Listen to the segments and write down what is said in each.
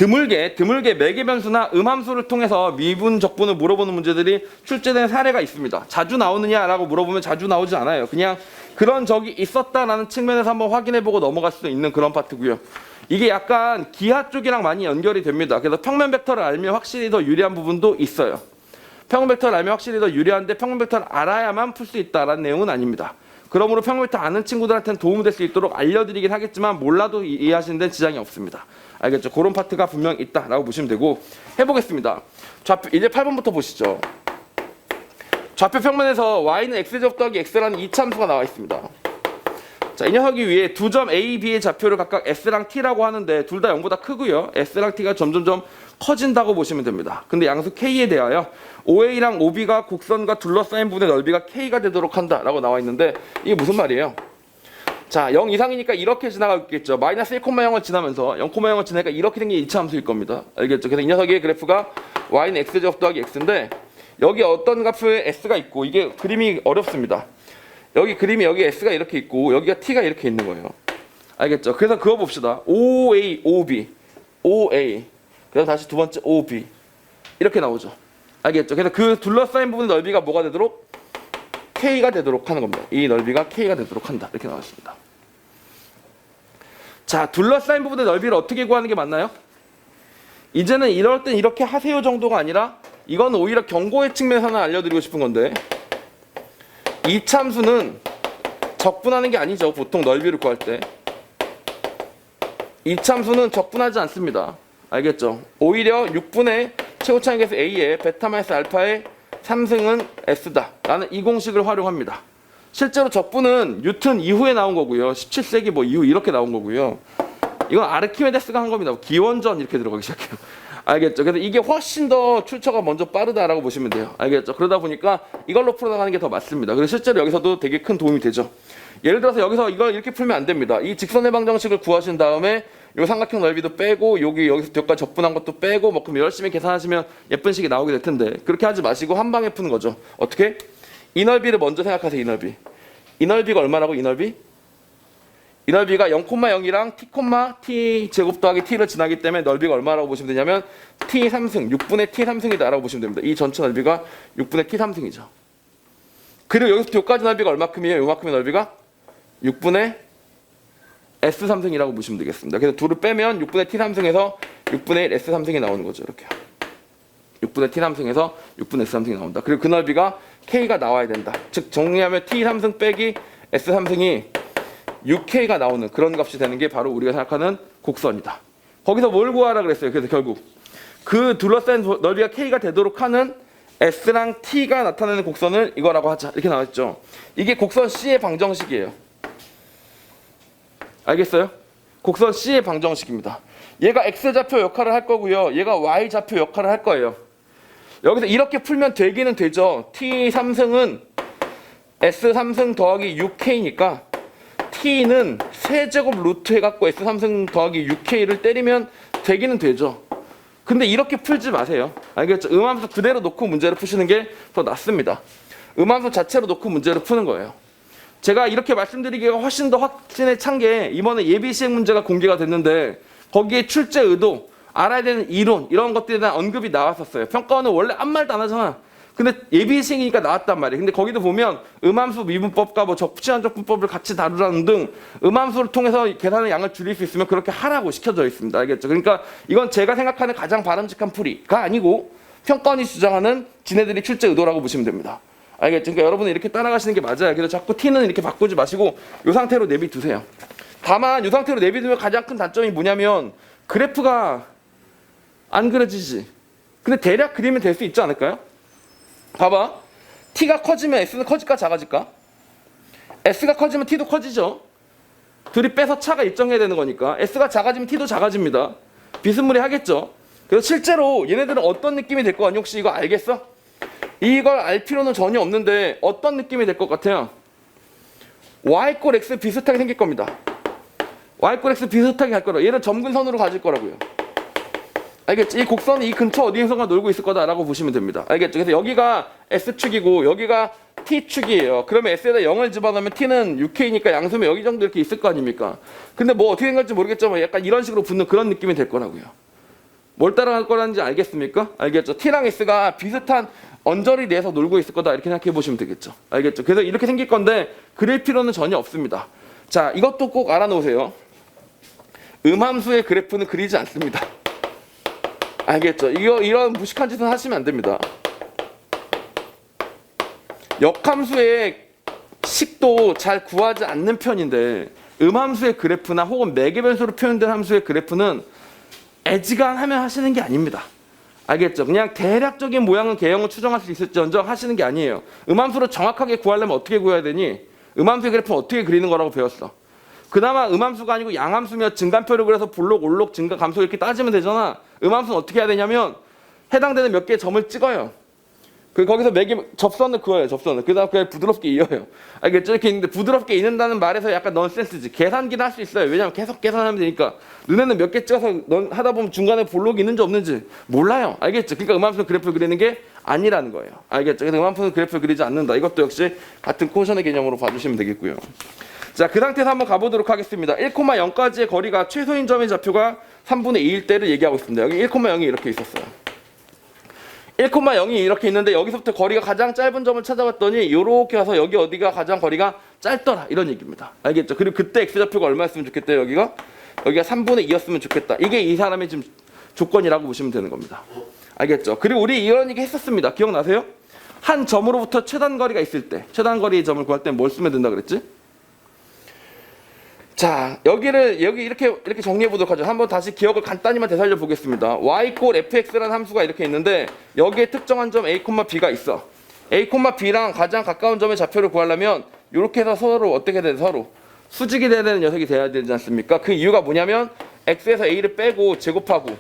드물게 매개 변수나 음함수를 통해서 미분 적분을 물어보는 문제들이 출제된 사례가 있습니다. 자주 나오느냐라고 물어보면 자주 나오지 않아요. 그냥 그런 적이 있었다라는 측면에서 한번 확인해보고 넘어갈 수 있는 그런 파트고요. 이게 약간 기하 쪽이랑 많이 연결이 됩니다. 그래서 평면 벡터를 알면 확실히 더 유리한 부분도 있어요. 평면 벡터를 알면 확실히 더 유리한데 평면 벡터를 알아야만 풀 수 있다라는 내용은 아닙니다. 그러므로 평면 벡터 아는 친구들한테는 도움이 될 수 있도록 알려드리긴 하겠지만 몰라도 이해하시는 데는 지장이 없습니다. 알겠죠? 그런 파트가 분명 있다라고 보시면 되고 해보겠습니다. 좌표 이제 8번부터 보시죠. 좌표 평면에서 y는 x제곱 더하기 x라는 이차함수가 나와 있습니다. 자, 이 녀석이 위에 두 점 a, b의 좌표를 각각 s랑 t라고 하는데 둘 다 0보다 크고요. s랑 t가 점점점 커진다고 보시면 됩니다. 근데 양수 k에 대하여 OA랑 OB가 곡선과 둘러싸인 부분의 넓이가 k가 되도록 한다라고 나와 있는데 이게 무슨 말이에요? 자, 0 이상이니까 이렇게 지나가겠죠. 마이너스 1,0을 지나면서 0,0을 지나니까 이렇게 생긴 이차함수일 겁니다. 알겠죠? 그래서 이 녀석의 그래프가 y는 x제곱 더하기 x인데 여기 어떤 값의 s가 있고 이게 그림이 어렵습니다. 여기 그림이 여기 s가 이렇게 있고 여기가 t가 이렇게 있는 거예요. 알겠죠? 그래서 그거 봅시다. OA, OB, OA. 그래서 다시 두 번째 OB. 이렇게 나오죠. 알겠죠? 그래서 그 둘러싸인 부분의 넓이가 뭐가 되도록? K가 되도록 하는 겁니다. 이 넓이가 K가 되도록 한다. 이렇게 나왔습니다. 자, 둘러싸인 부분의 넓이를 어떻게 구하는 게 맞나요? 이제는 이럴 땐 이렇게 하세요 정도가 아니라 이건 오히려 경고의 측면에서 하나 알려드리고 싶은 건데 이참수는 적분하는 게 아니죠. 보통 넓이를 구할 때 이참수는 적분하지 않습니다. 알겠죠? 오히려 6분의 최고차익에서 A에 베타 마이너스 알파의 3승은 S다 라는 이 공식을 활용합니다. 실제로 적분은 뉴턴 이후에 나온 거고요. 17세기 뭐 이후 이렇게 나온 거고요. 이건 아르키메데스가 한 겁니다. 기원전 이렇게 들어가기 시작해요. 알겠죠? 그래서 이게 훨씬 더 출처가 먼저 빠르다라고 보시면 돼요. 알겠죠? 그러다 보니까 이걸로 풀어나가는 게 더 맞습니다. 그래서 실제로 여기서도 되게 큰 도움이 되죠. 예를 들어서 여기서 이걸 이렇게 풀면 안 됩니다. 이 직선 해방 정식을 구하신 다음에 요 삼각형 넓이도 빼고 여기서 여기까지 적분한 것도 빼고 뭐 그럼 열심히 계산하시면 예쁜 식이 나오게 될 텐데 그렇게 하지 마시고 한 방에 푸는 거죠. 어떻게? 이 넓이를 먼저 생각하세요. 이 넓이. 이 넓이가 얼마라고? 이 넓이? 이 넓이가 0,0이랑 t, 제곱 더하기 t를 지나기 때문에 넓이가 얼마라고 보시면 되냐면 t 3승, 6분의 t 3승이다 라고 보시면 됩니다. 이 전체 넓이가 6분의 t 3승이죠. 그리고 여기서 여기까지 넓이가 얼마큼이에요? 요만큼의 넓이가 6분의 S 3승이라고 보시면 되겠습니다. 그래서 둘을 빼면 6분의 T 3승에서 6분의 1 S 3승이 나오는 거죠. 이렇게 6분의 T 3승에서 6분의 S 3승이 나온다. 그리고 그 넓이가 K가 나와야 된다. 즉 정리하면 T 3승 빼기 S 3승이 6K가 나오는 그런 값이 되는 게 바로 우리가 생각하는 곡선이다. 거기서 뭘 구하라 그랬어요? 그래서 결국 그 둘러싼 넓이가 K가 되도록 하는 S랑 T가 나타내는 곡선을 이거라고 하자. 이렇게 나왔죠. 이게 곡선 C의 방정식이에요. 알겠어요? 곡선 C의 방정식입니다. 얘가 X좌표 역할을 할 거고요. 얘가 Y좌표 역할을 할 거예요. 여기서 이렇게 풀면 되기는 되죠. T 3승은 S 3승 더하기 6K니까 T는 세제곱 루트 해갖고 S 3승 더하기 6K를 때리면 되기는 되죠. 근데 이렇게 풀지 마세요. 알겠죠? 음함수 그대로 놓고 문제를 푸시는 게 더 낫습니다. 음함수 자체로 놓고 문제를 푸는 거예요. 제가 이렇게 말씀드리기가 훨씬 더 확신에 찬 게 이번에 예비 시행 문제가 공개가 됐는데 거기에 출제 의도, 알아야 되는 이론 이런 것들에 대한 언급이 나왔었어요. 평가원은 원래 아무 말도 안 하잖아. 근데 예비 시행이니까 나왔단 말이에요. 근데 거기도 보면 음함수 미분법과 뭐 적치환적분법을 같이 다루라는 등 음함수를 통해서 계산의 양을 줄일 수 있으면 그렇게 하라고 시켜져 있습니다. 알겠죠? 그러니까 이건 제가 생각하는 가장 바람직한 풀이가 아니고 평가원이 주장하는 지네들이 출제 의도라고 보시면 됩니다. 알겠죠? 그러니까 여러분은 이렇게 따라가시는 게 맞아요. 그래서 자꾸 T는 이렇게 바꾸지 마시고 이 상태로 내비두세요. 다만 이 상태로 내비두면 가장 큰 단점이 뭐냐면 그래프가 안 그려지지. 근데 대략 그리면 될 수 있지 않을까요? 봐봐. T가 커지면 S는 커질까 작아질까? S가 커지면 T도 커지죠. 둘이 빼서 차가 일정해야 되는 거니까 S가 작아지면 T도 작아집니다. 비스무리하겠죠. 그래서 실제로 얘네들은 어떤 느낌이 될 거 아니? 혹시 이거 알겠어? 이걸 알 필요는 전혀 없는데 어떤 느낌이 될 것 같아요? Y꼴 X 비슷하게 생길 겁니다. Y꼴 X 비슷하게 할 거라고. 얘는 점근선으로 가질 거라고요. 알겠죠? 이 곡선이 이 근처 어디에선가 놀고 있을 거다라고 보시면 됩니다. 알겠죠? 그래서 여기가 S축이고 여기가 T축이에요. 그러면 S에다 0을 집어넣으면 T는 6K니까 양수면 여기 정도 이렇게 있을 거 아닙니까? 근데 뭐 어떻게 생각할지 모르겠지만 약간 이런 식으로 붙는 그런 느낌이 될 거라고요. 뭘 따라갈 거라는지 알겠습니까? 알겠죠? T랑 S가 비슷한 언저리 내에서 놀고 있을 거다 이렇게 생각해 보시면 되겠죠. 알겠죠? 그래서 이렇게 생길 건데 그릴 필요는 전혀 없습니다. 자, 이것도 꼭 알아놓으세요. 음함수의 그래프는 그리지 않습니다. 알겠죠? 이런 무식한 짓은 하시면 안 됩니다. 역함수의 식도 잘 구하지 않는 편인데 음함수의 그래프나 혹은 매개변수로 표현된 함수의 그래프는 애지간하면 하시는 게 아닙니다. 알겠죠? 그냥 대략적인 모양은 개형을 추정할 수 있을지언정 하시는 게 아니에요. 음함수로 정확하게 구하려면 어떻게 구해야 되니? 음함수의 그래프는 어떻게 그리는 거라고 배웠어. 그나마 음함수가 아니고 양함수며 증간표를 그려서 볼록, 올록, 증가, 감소 이렇게 따지면 되잖아. 음함수는 어떻게 해야 되냐면 해당되는 몇 개의 점을 찍어요. 거기서 접선을 그어요. 접선을. 그 다음 그냥 부드럽게 이어요. 알겠죠? 이렇게 있는데 부드럽게 이는다는 말에서 약간 넌센스지. 계산기는 할 수 있어요. 왜냐면 계속 계산하면 되니까. 눈에는 몇 개 찍어서 하다 보면 중간에 볼록이 있는지 없는지 몰라요. 알겠죠? 그러니까 음함수는 그래프를 그리는 게 아니라는 거예요. 알겠죠? 그래서 음함수는 그래프를 그리지 않는다. 이것도 역시 같은 코션의 개념으로 봐주시면 되겠고요. 자, 그 상태에서 한번 가보도록 하겠습니다. 1,0까지의 거리가 최소인 점의 좌표가 3분의 2일 때를 얘기하고 있습니다. 여기 1,0이 이렇게 있었어요. 1,0이 이렇게 있는데 여기서부터 거리가 가장 짧은 점을 찾아봤더니 이렇게 와서 여기 어디가 가장 거리가 짧더라 이런 얘기입니다. 알겠죠? 그리고 그때 x좌표가 얼마였으면 좋겠대요. 여기가 3분의 2였으면 좋겠다. 이게 이 사람의 지금 조건이라고 보시면 되는 겁니다. 알겠죠? 그리고 우리 이런 얘기 했었습니다. 기억나세요? 한 점으로부터 최단 거리가 있을 때 최단 거리의 점을 구할 때 뭘 쓰면 된다 그랬지? 자, 여기 이렇게 정리해 보도록 하죠. 한번 다시 기억을 간단히만 되살려 보겠습니다. y 꼴 fx라는 함수가 이렇게 있는데 여기에 특정한 점 a, b가 있어. a, b랑 가장 가까운 점의 좌표를 구하려면 이렇게 해서 서로 어떻게 돼? 서로 수직이 되는 녀석이 돼야 되지 않습니까? 그 이유가 뭐냐면 x에서 a를 빼고 제곱하고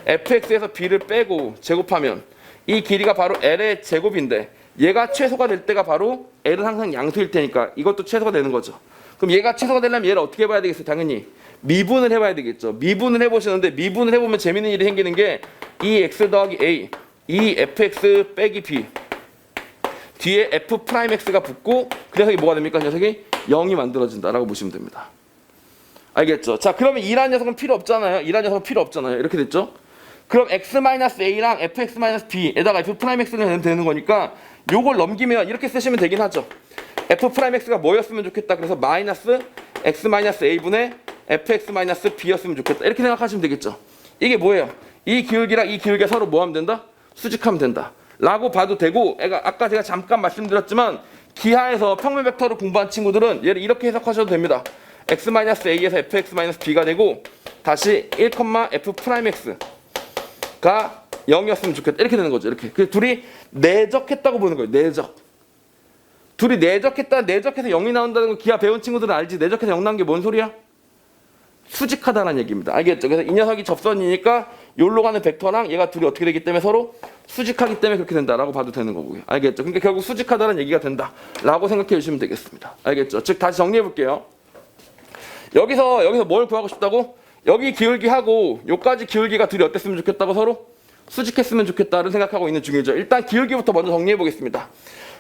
fx에서 b를 빼고 제곱하면 이 길이가 바로 l의 제곱인데 얘가 최소가 될 때가 바로 l은 항상 양수일 테니까 이것도 최소가 되는 거죠. 그럼 얘가 최소가 되려면 얘를 어떻게 해봐야 되겠어요? 당연히 미분을 해봐야 되겠죠. 미분을 해보시는데 미분을 해보면 재밌는 일이 생기는 게 이 x 더하기 a, 이 fx 빼기 b 뒤에 f 프라임 x가 붙고 그래서 이게 뭐가 됩니까? 이 녀석이 0이 만들어진다라고 보시면 됩니다. 알겠죠? 자, 그러면 2라는 녀석은 필요 없잖아요. 2라는 녀석은 필요 없잖아요. 이렇게 됐죠? 그럼 x-a랑 fx-b에다가 f 프라임 x를 내면 되는 거니까 요걸 넘기면 이렇게 쓰시면 되긴 하죠. f 프라임 x가 뭐였으면 좋겠다. 그래서 마이너스 x 마이너스 a분의 fx 마이너스 b였으면 좋겠다. 이렇게 생각하시면 되겠죠. 이게 뭐예요? 이 기울기랑 이 기울기가 서로 뭐 하면 된다? 수직하면 된다. 라고 봐도 되고, 아까 제가 잠깐 말씀드렸지만 기하에서 평면 벡터를 공부한 친구들은 얘를 이렇게 해석하셔도 됩니다. x 마이너스 a에서 fx 마이너스 b가 되고 다시 1, f 프라임 x가 0이었으면 좋겠다. 이렇게 되는 거죠. 이렇게. 그 둘이 내적했다고 보는 거예요. 내적. 둘이 내적해서 0이 나온다는 거 기하 배운 친구들은 알지. 내적해서 0 나온 게 뭔 소리야? 수직하다는 얘기입니다. 알겠죠? 그래서 이 녀석이 접선이니까 여기로 가는 벡터랑 얘가 둘이 어떻게 되기 때문에 서로 수직하기 때문에 그렇게 된다라고 봐도 되는 거고요. 알겠죠? 그러니까 결국 수직하다는 얘기가 된다라고 생각해 주시면 되겠습니다. 알겠죠? 즉 다시 정리해 볼게요. 여기서 뭘 구하고 싶다고? 여기 기울기하고 요까지 기울기가 둘이 어땠으면 좋겠다고 서로 수직했으면 좋겠다를 생각하고 있는 중이죠. 일단 기울기부터 먼저 정리해 보겠습니다.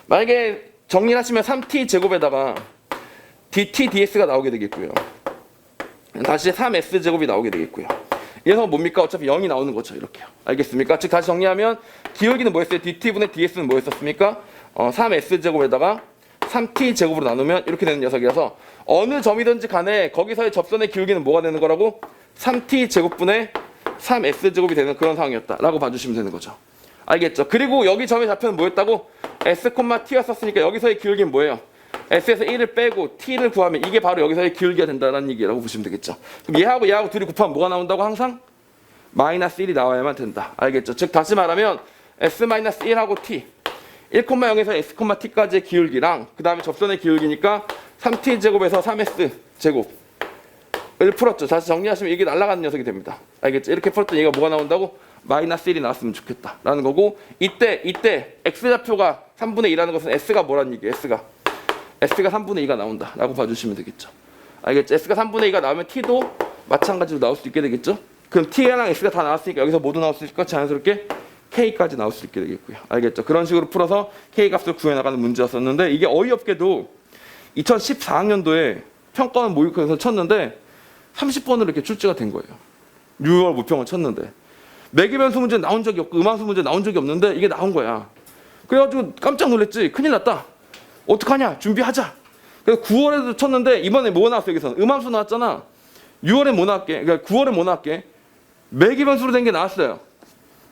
만약에 정리를 하시면 3t 제곱에다가 dt ds가 나오게 되겠고요. 다시 3s 제곱이 나오게 되겠고요. 이 녀석은 뭡니까? 어차피 0이 나오는 거죠. 이렇게요. 알겠습니까? 즉 다시 정리하면 기울기는 뭐였어요? dt분의 ds는 뭐였었습니까? 3s 제곱에다가 3t 제곱으로 나누면 이렇게 되는 녀석이라서 어느 점이든지 간에 거기서의 접선의 기울기는 뭐가 되는 거라고? 3t 제곱분의 3s 제곱이 되는 그런 상황이었다라고 봐주시면 되는 거죠. 알겠죠? 그리고 여기 점의 좌표는 뭐였다고? s, t였었으니까 여기서의 기울기는 뭐예요? s에서 1을 빼고 t를 구하면 이게 바로 여기서의 기울기가 된다는 얘기라고 보시면 되겠죠. 그럼 얘하고 둘이 곱하면 뭐가 나온다고? 항상 마이너스 1이 나와야만 된다. 알겠죠? 즉 다시 말하면 s-1하고 t 1,0에서 s, t까지의 기울기랑 그 다음에 접선의 기울기니까 3t 제곱에서 3s 제곱을 풀었죠. 다시 정리하시면 이게 날아가는 녀석이 됩니다. 알겠죠? 이렇게 풀었더니 얘가 뭐가 나온다고? 마이너스 1이 나왔으면 좋겠다 라는 거고 이때 x좌표가 3분의 2라는 것은 s가 뭐라는 얘기예요? s가 3분의 2가 나온다 라고 봐주시면 되겠죠. 알겠죠? s가 3분의 2가 나오면 t도 마찬가지로 나올 수 있게 되겠죠. 그럼 t랑 s가 다 나왔으니까 여기서 모두 나올 수 있을까? 자연스럽게 k까지 나올 수 있게 되겠고요. 알겠죠? 그런 식으로 풀어서 k 값을 구해나가는 문제였었는데 이게 어이없게도 2014학년도에 평가원 모의고사에서 쳤는데 30번으로 이렇게 출제가 된 거예요. 6월 모평을 쳤는데 매개 변수 문제 나온 적이 없고 음함수 문제 나온 적이 없는데 이게 나온 거야. 그래가지고 깜짝 놀랐지. 큰일 났다. 어떡하냐? 준비하자. 그래서 9월에도 쳤는데 이번에 뭐 나왔어? 여기서 음함수 나왔잖아. 6월에 뭐 나왔게? 그러니까 9월에 뭐 나왔게? 매개 변수로 된 게 나왔어요.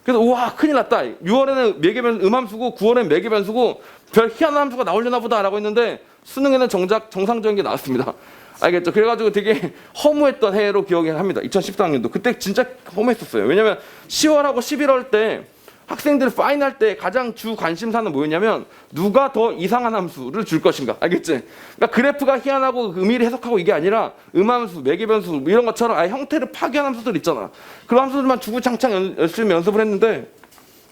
그래서 우와 큰일 났다. 6월에는 매개 변수 음함수고 9월에는 매개 변수고 별 희한한 함수가 나오려나 보다라고 했는데 수능에는 정작 정상적인 게 나왔습니다. 알겠죠? 그래가지고 되게 허무했던 해로 기억이 합니다. 2014학년도 그때 진짜 허무했었어요. 왜냐면 10월하고 11월 때 학생들 파이널 때 가장 주 관심사는 뭐였냐면 누가 더 이상한 함수를 줄 것인가. 알겠지? 그러니까 그래프가 희한하고 의미를 해석하고 이게 아니라 음함수, 매개변수 이런 것처럼 아예 형태를 파괴한 함수들 있잖아. 그런 함수들만 주구장창 열심히 연습을 했는데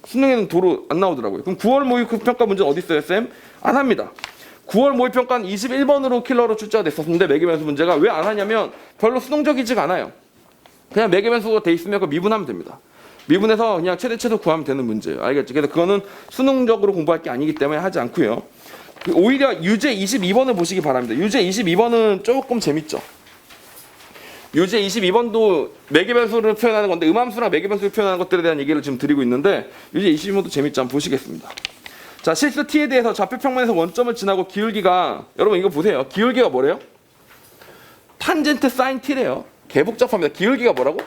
수능에는 도로 안 나오더라고요. 그럼 9월 모의평가 문제 어디 있어요, 쌤? 안 합니다. 9월 모의평가는 21번으로 킬러로 출제가 됐었는데 매개변수 문제가 왜 안 하냐면 별로 수능적이지가 않아요. 그냥 매개변수가 돼 있으면 그 미분하면 됩니다. 미분해서 그냥 최대치도 구하면 되는 문제예요. 알겠죠? 그래서 그거는 수능적으로 공부할 게 아니기 때문에 하지 않고요. 오히려 유제 22번을 보시기 바랍니다. 유제 22번은 조금 재밌죠. 유제 22번도 매개변수를 표현하는 건데 음함수랑 매개변수를 표현하는 것들에 대한 얘기를 지금 드리고 있는데 유제 22번도 재밌죠. 한번 보시겠습니다. 자, 실수 t에 대해서 좌표평면에서 원점을 지나고 기울기가 여러분 이거 보세요. 기울기가 뭐래요? 탄젠트 사인 t래요. 개복잡합니다. 기울기가 뭐라고?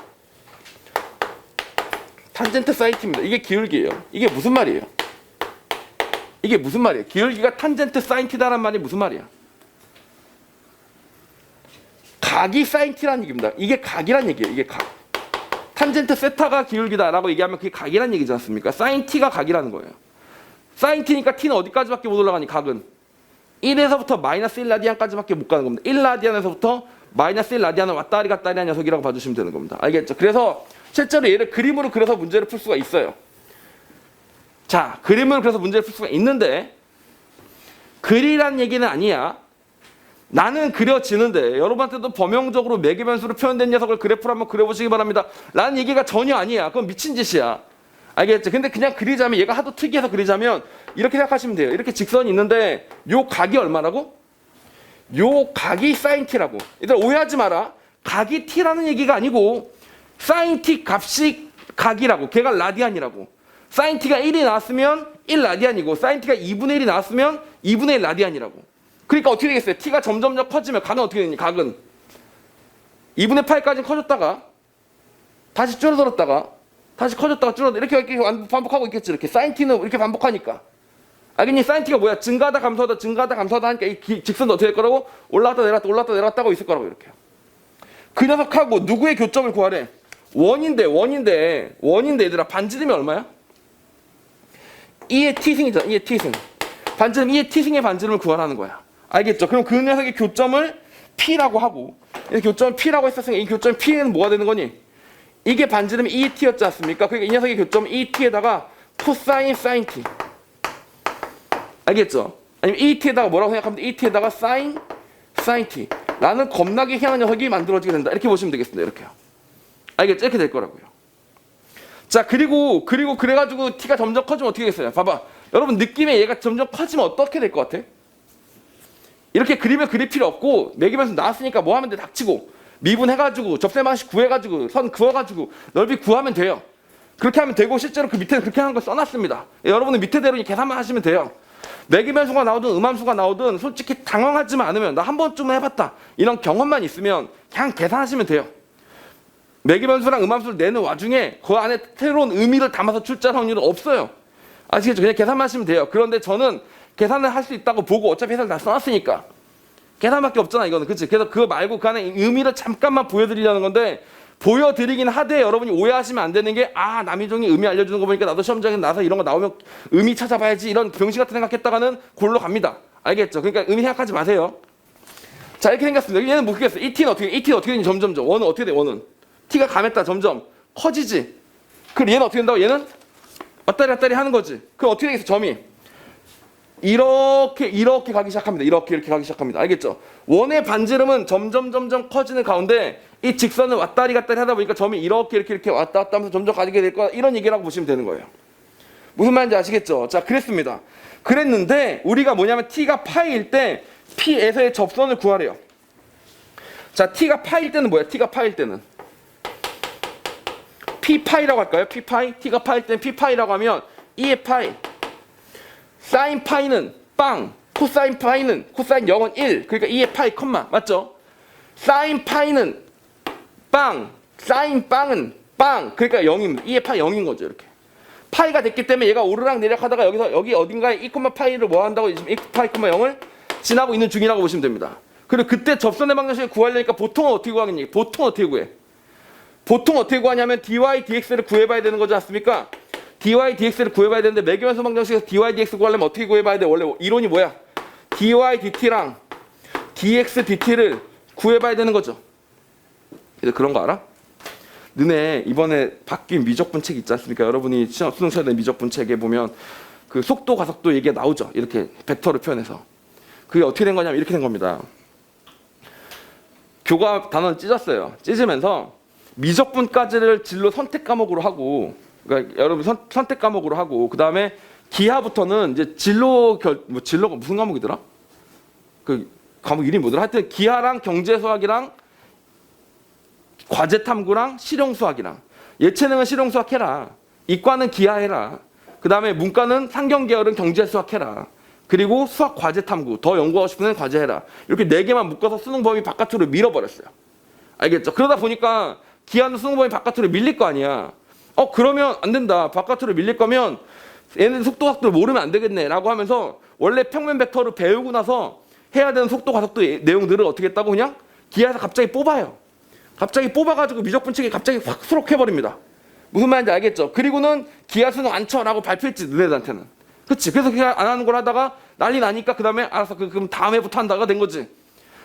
탄젠트 사인 t입니다. 이게 기울기예요. 이게 무슨 말이에요? 이게 무슨 말이에요? 기울기가 탄젠트 사인 t다란 말이 무슨 말이야? 각이 사인 t라는 얘기입니다. 이게 각이란 얘기예요. 이게 각. 탄젠트 세타가 기울기다라고 얘기하면 그게 각이란 얘기지 않습니까? 사인 t가 각이라는 거예요. 사인 t니까 t는 어디까지밖에 못 올라가니 각은 1에서부터 마이너스 1라디안까지밖에 못 가는 겁니다. 1라디안에서부터 마이너스 1라디안은 왔다리 갔다리 한 녀석이라고 봐주시면 되는 겁니다. 알겠죠? 그래서 실제로 얘를 그림으로 그려서 문제를 풀 수가 있어요. 자, 그림으로 그려서 문제를 풀 수가 있는데 그리란 얘기는 아니야. 나는 그려지는데 여러분한테도 범용적으로 매개변수로 표현된 녀석을 그래프로 한번 그려보시기 바랍니다. 라는 얘기가 전혀 아니야. 그건 미친 짓이야. 알겠죠? 근데 그냥 그리자면 얘가 하도 특이해서 그리자면 이렇게 생각하시면 돼요. 이렇게 직선이 있는데 요 각이 얼마라고? 요 각이 사인 t라고. 얘들아 오해하지 마라. 각이 t라는 얘기가 아니고 사인 t 값이 각이라고. 걔가 라디안이라고. 사인 t가 1이 나왔으면 1 라디안이고 사인 t가 2분의 1이 나왔으면 2분의 1 라디안이라고. 그러니까 어떻게 되겠어요? t가 점점 커지면 각은 어떻게 되니? 각은 2분의 8까지 커졌다가 다시 줄어들었다가 다시 커졌다가 줄어들었다 이렇게 반복하고 있겠지. 이렇게 사인 t는 이렇게 반복하니까. 알겠니? 사인 t가 뭐야? 증가하다 감소하다 증가하다 감소하다 하니까 이 직선도 어떻게 될 거라고? 올라갔다 내려갔다 올라갔다 내려갔다 하고 있을 거라고. 이렇게. 그 녀석하고 누구의 교점을 구하래? 원인데 얘들아 반지름이 얼마야? 2의 t승이잖아. 2의 t승. 반지름 2의 t승의 반지름을 구하라는 거야. 알겠죠? 그럼 그 녀석의 교점을 p라고 하고 이 교점을 p라고 했었으니까 이 교점 p는 뭐가 되는 거니? 이게 반지름이 2의 t였지 않습니까? 그러니까 이 녀석의 교점 2t에다가 코사인 사인 t. 알겠죠? 아니면 2t에다가 뭐라고 생각하면 돼? 2t에다가 사인 t. 라는 겁나게 희한한 녀석이 만들어지게 된다. 이렇게 보시면 되겠습니다. 이렇게요. 알겠죠? 이렇게 될 거라고요. 자, 그리고 그래가지고 t가 점점 커지면 어떻게 되겠어요? 봐봐. 여러분 느낌에 얘가 점점 커지면 어떻게 될 것 같아? 이렇게 그리면 그릴 필요 없고 매개변수 나왔으니까 뭐 하면 돼? 닥치고 미분해가지고 접셈방식 구해가지고 선 그어가지고 넓이 구하면 돼요. 그렇게 하면 되고 실제로 그 밑에 그렇게 하는 걸 써놨습니다. 여러분은 밑에대로 계산만 하시면 돼요. 매개변수가 나오든 음함수가 나오든 솔직히 당황하지만 않으면 나 한 번쯤은 해봤다 이런 경험만 있으면 그냥 계산하시면 돼요. 매개변수랑 음함수를 내는 와중에 그 안에 새로운 의미를 담아서 출제할 확률은 없어요. 아시겠죠? 그냥 계산만 하시면 돼요. 그런데 저는 계산을 할 수 있다고 보고 어차피 해설 다 써놨으니까 계산밖에 없잖아 이거는. 그치? 그래서 그거 말고 그 안에 의미를 잠깐만 보여드리려는 건데 보여드리긴 하되 여러분이 오해하시면 안 되는 게 남희종이 의미 알려주는 거 보니까 나도 시험장에 나서 이런 거 나오면 의미 찾아봐야지 이런 병신 같은 생각했다가는 골로 갑니다. 알겠죠? 그러니까 의미 생각하지 마세요. 자 이렇게 생겼습니다. 얘는 뭐 그겠어요? 이 t는 어떻게 되니? 점점점 원은 어떻게 돼? 원은 t가 감했다 점점 커지지. 그럼 얘는 어떻게 된다고? 얘는 왔다리 갔다리 하는 거지. 그럼 어떻게 되겠어? 점이 이렇게 가기 시작합니다. 이렇게 가기 시작합니다. 알겠죠? 원의 반지름은 점점 커지는 가운데 이 직선을 왔다리 갔다리 하다 보니까 점이 이렇게 왔다 갔다 하면서 점점 가지게 될 거야. 이런 얘기라고 보시면 되는 거예요. 무슨 말인지 아시겠죠? 자, 그랬습니다. 그랬는데 우리가 뭐냐면 t가 파이일 때 p에서의 접선을 구하래요. 자, t가 파일 때는 뭐야? t가 파일 때는 P파이라고 할까요? P파이? T가 파일 때는 P파이라고 하면 2의 파이. 사인 파이는 빵. 코사인 파이는 코사인 0은 1. 그러니까 2의 파이 컴마. 맞죠? 사인 파이는 빵. 사인 빵은 빵. 그러니까 0입니다. 2의 파이 0인 거죠. 이렇게. 파이가 됐기 때문에 얘가 오르락 내리락 하다가 여기서 여기 어딘가에 2, 파이를 뭐 한다고 지금 2, 파이, 0을 지나고 있는 중이라고 보시면 됩니다. 그리고 그때 접선의 방정식을 구하려니까 보통은 어떻게 구하겠니? 보통 어떻게 구해? 보통 어떻게 구하냐면 dy, dx를 구해봐야 되는 거지 않습니까? dy, dx를 구해봐야 되는데 매개변수 방정식에서 dy, dx 구하려면 어떻게 구해봐야 돼? 원래 이론이 뭐야? dy, dt랑 dx, dt를 구해봐야 되는 거죠. 그래서 그런 거 알아? 너네 이번에 바뀐 미적분 책 있지 않습니까? 여러분이 수능 쳐야 되는 미적분 책에 보면 그 속도, 가속도 얘기가 나오죠. 이렇게 벡터를 표현해서. 그게 어떻게 된 거냐면 이렇게 된 겁니다. 교과 단원을 찢었어요. 찢으면서 미적분까지를 진로 선택 과목으로 하고, 그러니까 여러분 선택 과목으로 하고, 그 다음에 기하부터는 이제 진로가 무슨 과목이더라? 그 과목 이름이 뭐더라? 하여튼 기하랑 경제수학이랑 과제탐구랑 실용수학이랑, 예체능은 실용수학 해라, 이과는 기하 해라, 그 다음에 문과는 상경계열은 경제수학 해라, 그리고 수학 과제탐구 더 연구하고 싶으면 과제해라. 이렇게 4개만 묶어서 수능 범위 바깥으로 밀어버렸어요. 알겠죠? 그러다 보니까 기하는 수능 범위 바깥으로 밀릴 거 아니야. 그러면 안 된다. 바깥으로 밀릴 거면 얘는 속도 가속도를 모르면 안 되겠네 라고 하면서 원래 평면 벡터를 배우고 나서 해야 되는 속도 가속도 내용들을 어떻게 했다고 그냥 기하에서 갑자기 뽑아요. 갑자기 뽑아가지고 미적분 책에 갑자기 확 수록해버립니다. 무슨 말인지 알겠죠? 그리고는 기하 수능 안 쳐라고 발표했지, 너네들한테는. 그치? 그래서 그냥 안 하는 걸 하다가 난리 나니까 그 다음에 알았어, 그럼 다음 해부터 한다가 된 거지.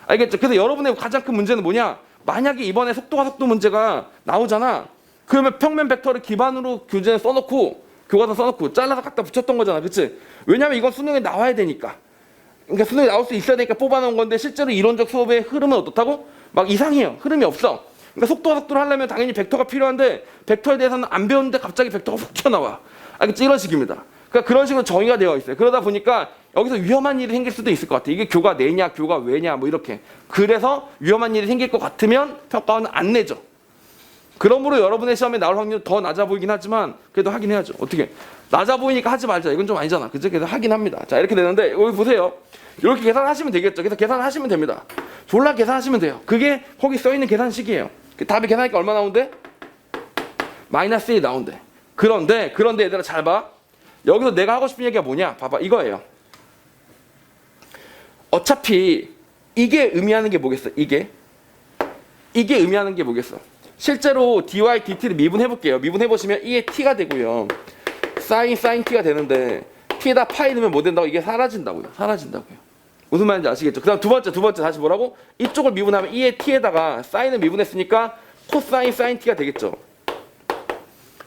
알겠죠? 그래서 여러분의 가장 큰 문제는 뭐냐? 만약에 이번에 속도 가속도 문제가 나오잖아. 그러면 평면 벡터를 기반으로 교재에 써놓고, 교과서 써놓고 잘라서 갖다 붙였던 거잖아. 그치? 왜냐면 이건 수능에 나와야 되니까. 그러니까 수능에 나올 수 있어야 되니까 뽑아놓은 건데 실제로 이론적 수업의 흐름은 어떻다고? 막 이상해요. 흐름이 없어. 그러니까 속도 가속도를 하려면 당연히 벡터가 필요한데 벡터에 대해서는 안 배웠는데 갑자기 벡터가 훅 튀어나와. 알겠지? 이런 식입니다. 그러니까 그런 식으로 정의가 되어 있어요. 그러다 보니까 여기서 위험한 일이 생길 수도 있을 것 같아. 이게 교과 내냐, 교과 왜냐, 뭐 이렇게. 그래서 위험한 일이 생길 것 같으면 평가원은 안 내죠. 그러므로 여러분의 시험에 나올 확률이 더 낮아 보이긴 하지만 그래도 하긴 해야죠. 어떻게? 낮아 보이니까 하지 말자. 이건 좀 아니잖아. 그죠? 그래서 하긴 합니다. 자, 이렇게 되는데 여기 보세요. 이렇게 계산하시면 되겠죠. 그래서 계산하시면 됩니다. 졸라 계산하시면 돼요. 그게 거기 써 있는 계산식이에요. 답이 계산하니까 얼마 나온대? 마이너스 1 나온대. 그런데 얘들아 잘 봐. 여기서 내가 하고 싶은 얘기가 뭐냐? 봐봐, 이거예요. 어차피 이게 의미하는 게 뭐겠어? 이게 의미하는 게 뭐겠어? 실제로 dy, dt를 미분해볼게요. 미분해보시면 2의 t가 되고요. sin t가 되는데 t에다 파이 넣으면 뭐 된다고? 이게 사라진다고요. 무슨 말인지 아시겠죠? 그 다음 두 번째 다시 뭐라고? 이쪽을 미분하면 2의 t에다가 sin을 미분했으니까 코사인 sin t가 되겠죠.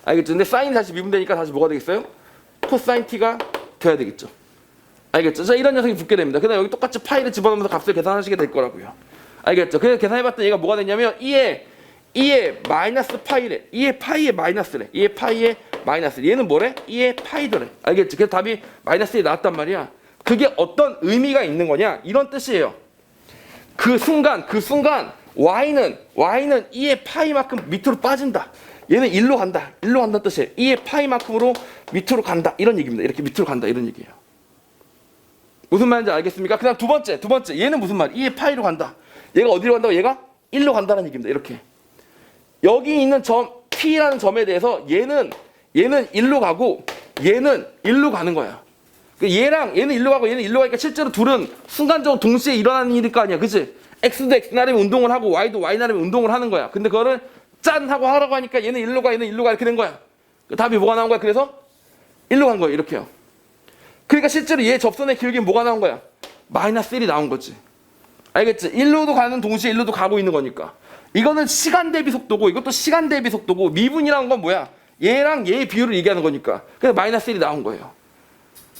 알겠죠? 근데 sin이 다시 미분되니까 다시 뭐가 되겠어요? 코사인 t가 돼야 되겠죠. 알겠죠? 자, 이런 녀석이 붙게 됩니다. 그다음 여기 똑같이 파이를 집어넣으면서 값을 계산하시게 될 거라고요. 알겠죠? 그래서 계산해봤더니 얘가 뭐가 되냐면 2의 마이너스 파이래. 2의 파이의 마이너스래. 2의 파이의 마이너스. 얘는 뭐래? 2의 파이더래. 알겠죠? 그래서 답이 마이너스 1이 나왔단 말이야. 그게 어떤 의미가 있는 거냐? 이런 뜻이에요. 그 순간 y는 2의 파이만큼 밑으로 빠진다. 얘는 1로 간다. 1로 간다는 뜻이에요. 2의 파이만큼으로 밑으로 간다. 이런 얘기입니다. 이렇게 밑으로 간다. 이런 얘기예요. 무슨 말인지 알겠습니까? 그 다음 두 번째. 얘는 무슨 말? 2의 파이로 간다. 얘가 어디로 간다고? 얘가 1로 간다는 얘기입니다. 이렇게. 여기 있는 점 P라는 점에 대해서 얘는 1로 가고 얘는 1로 가는 거야. 얘는 1로 가고 얘는 1로 가니까 실제로 둘은 순간적으로 동시에 일어나는 일일 거 아니야. 그치? X도 X 나름의 운동을 하고 Y도 Y 나름의 운동을 하는 거야. 근데 그거를 짠 하고 하라고 하니까 얘는 1로 가, 얘는 1로 가 이렇게 된 거야. 답이 뭐가 나온 거야? 그래서 1로 간 거야. 이렇게요. 그러니까 실제로 얘 접선의 길이는 뭐가 나온 거야? 마이너스 1이 나온 거지. 알겠지? 1로도 가는 동시에 1로도 가고 있는 거니까. 이거는 시간 대비 속도고 이것도 시간 대비 속도고 미분이라는 건 뭐야? 얘랑 얘의 비율을 얘기하는 거니까. 그래서 마이너스 1이 나온 거예요.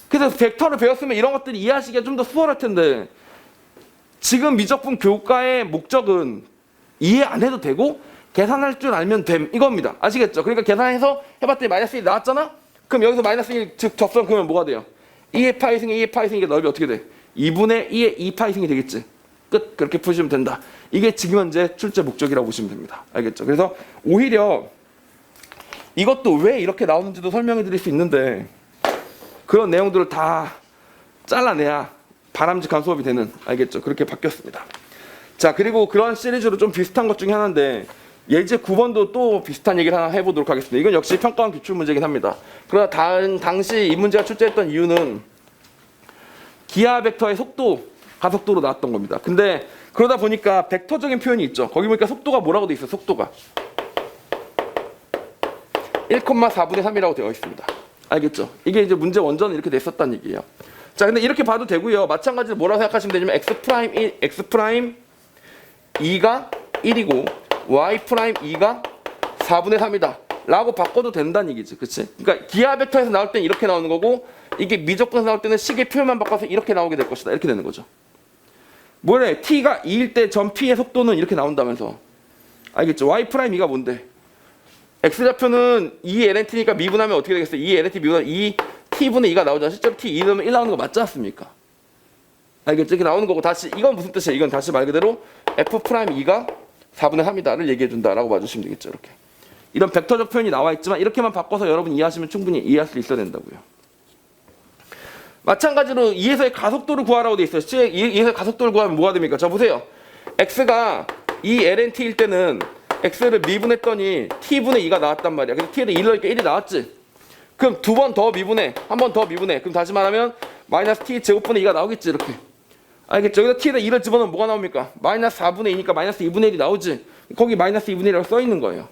그래서 벡터를 배웠으면 이런 것들이 이해하시기가 좀 더 수월할 텐데 지금 미적분 교과의 목적은 이해 안 해도 되고 계산할 줄 알면 됨 이겁니다. 아시겠죠? 그러니까 계산해서 해봤더니 마이너스 1이 나왔잖아? 그럼 여기서 마이너스 1 즉 접선 그러면 뭐가 돼요? 2의 파이승에 2의 파이승의 넓이 어떻게 돼? 2분의 2의 2 파이승이 되겠지. 끝. 그렇게 푸시면 된다. 이게 지금 현재 출제 목적이라고 보시면 됩니다. 알겠죠? 그래서 오히려 이것도 왜 이렇게 나오는지도 설명해 드릴 수 있는데 그런 내용들을 다 잘라내야 바람직한 수업이 되는, 알겠죠? 그렇게 바뀌었습니다. 자, 그리고 그런 시리즈로 좀 비슷한 것 중에 하나인데 예제 9번도 또 비슷한 얘기를 하나 해보도록 하겠습니다. 이건 역시 평가원 기출 문제이긴 합니다. 그러나 당시 이 문제가 출제했던 이유는 기하 벡터의 속도, 가속도로 나왔던 겁니다. 근데 그러다 보니까 벡터적인 표현이 있죠. 거기 보니까 속도가 뭐라고 돼 있어요. 속도가 1,4분의 3이라고 되어 있습니다. 알겠죠? 이게 이제 문제 원전은 이렇게 냈었다는 얘기예요. 자, 근데 이렇게 봐도 되고요. 마찬가지로 뭐라고 생각하시면 되냐면 x' 2가 1이고 y'2가 4분의 3이다 라고 바꿔도 된다는 얘기지. 그치? 그러니까 기하 벡터에서 나올 때는 이렇게 나오는 거고 이게 미적분에서 나올 때는 식의 표현만 바꿔서 이렇게 나오게 될 것이다. 이렇게 되는 거죠. 뭐래? t가 2일 때 전 p의 속도는 이렇게 나온다면서. 알겠죠? y'2가 뭔데? x좌표는 2lnt니까 미분하면 어떻게 되겠어요? 2lnt 미분하면 2t분의 2가 나오잖아. 실제로 t 2 넣으면 1 나오는 거 맞지 않습니까? 알겠죠? 이렇게 나오는 거고 다시 이건 무슨 뜻이야? 이건 다시 말 그대로 f'2가 4분의 3이다를 얘기해 준다라고 봐주시면 되겠죠. 이렇게. 이런 벡터적 표현이 나와 있지만 이렇게만 바꿔서 여러분 이해하시면 충분히 이해할 수 있어야 된다고요. 마찬가지로 2에서의 가속도를 구하라고 돼 있어요. 2에서의 가속도를 구하면 뭐가 됩니까? 자 보세요. x가 2lnt일 때는 x를 미분했더니 t분의 2가 나왔단 말이야. 그래서 t를 1 넣으니까 1이 나왔지. 그럼 두 번 더 미분해. 한 번 더 미분해. 그럼 다시 말하면 마이너스 t 제곱분의 2가 나오겠지. 이렇게. 알겠죠? 여기다 t에다 2를 집어넣으면 뭐가 나옵니까? 마이너스 4분의 2니까 마이너스 2분의 1이 나오지. 거기 마이너스 2분의 1이라고 써 있는 거예요.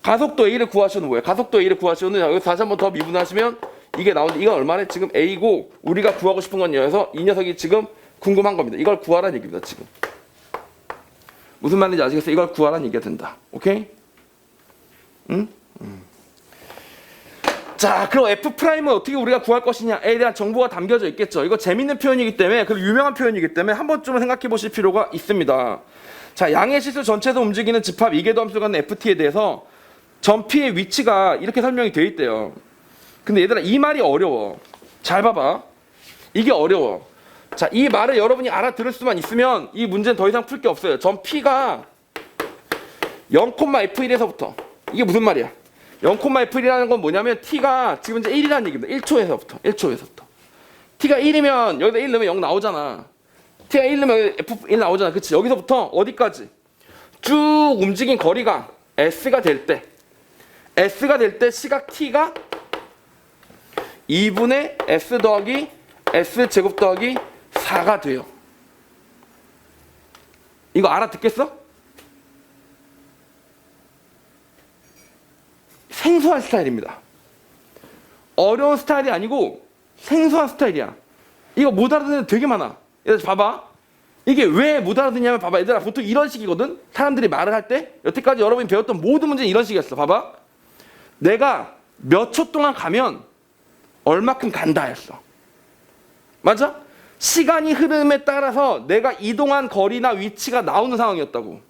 가속도 a를 구하시는 거예요. 가속도 a를 구하시는 여기서 다시 한 번 더 미분하시면 이게 나오는데 이건 얼마나 지금 a고 우리가 구하고 싶은 건 여기서 이 녀석이 지금 궁금한 겁니다. 이걸 구하라는 얘기입니다. 지금. 무슨 말인지 아시겠어요? 이걸 구하라는 얘기가 된다. 오케이? 응? 자, 그럼 f'을 어떻게 우리가 구할 것이냐에 대한 정보가 담겨져 있겠죠. 이거 재밌는 표현이기 때문에, 그리고 유명한 표현이기 때문에 한 번쯤은 생각해 보실 필요가 있습니다. 자, 양의 실수 전체에서 움직이는 집합 이계도 함수 갖는 ft에 대해서 전 p의 위치가 이렇게 설명이 되어 있대요. 근데 얘들아 이 말이 어려워. 잘 봐봐. 이게 어려워. 자, 이 말을 여러분이 알아들을 수만 있으면 이 문제는 더 이상 풀 게 없어요. 전 p가 0,f1에서부터 이게 무슨 말이야? 0,f1이라는 건 뭐냐면 t가 지금 이제 1이라는 얘기입니다. 1초에서부터. t가 1이면 여기다 1 넣으면 0 나오잖아. t가 1 넣으면 f1 나오잖아. 그치? 여기서부터 어디까지? 쭉 움직인 거리가 s가 될 때 시각 t가 2분의 s 더하기 s 제곱 더하기 4가 돼요. 이거 알아듣겠어? 생소한 스타일입니다. 어려운 스타일이 아니고 생소한 스타일이야. 이거 못 알아듣는 애 되게 많아. 얘들 봐봐. 이게 왜 못 알아듣냐면 봐봐. 얘들아 보통 이런 식이거든. 사람들이 말을 할 때 여태까지 여러분이 배웠던 모든 문제는 이런 식이었어. 봐봐. 내가 몇 초 동안 가면 얼마큼 간다 했어. 맞아? 시간이 흐름에 따라서 내가 이동한 거리나 위치가 나오는 상황이었다고.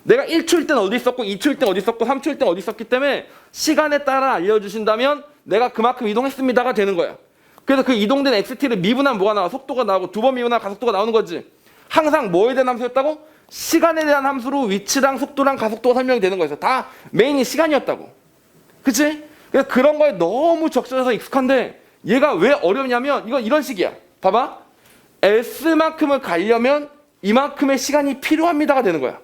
내가 1초일 땐 어디 있었고 2초일 땐 어디 있었고 3초일 땐 어디 있었기 때문에 시간에 따라 알려주신다면 내가 그만큼 이동했습니다가 되는 거야. 그래서 그 이동된 xt를 미분하면 뭐가 나와? 속도가 나오고 두 번 미분하면 가속도가 나오는 거지. 항상 뭐에 대한 함수였다고? 시간에 대한 함수로 위치랑 속도랑 가속도가 설명이 되는 거였어. 다 메인이 시간이었다고. 그치? 그래서 그런 거에 너무 적셔서 익숙한데 얘가 왜 어렵냐면 이건 이런 식이야. 봐봐. S만큼을 가려면 이만큼의 시간이 필요합니다가 되는 거야.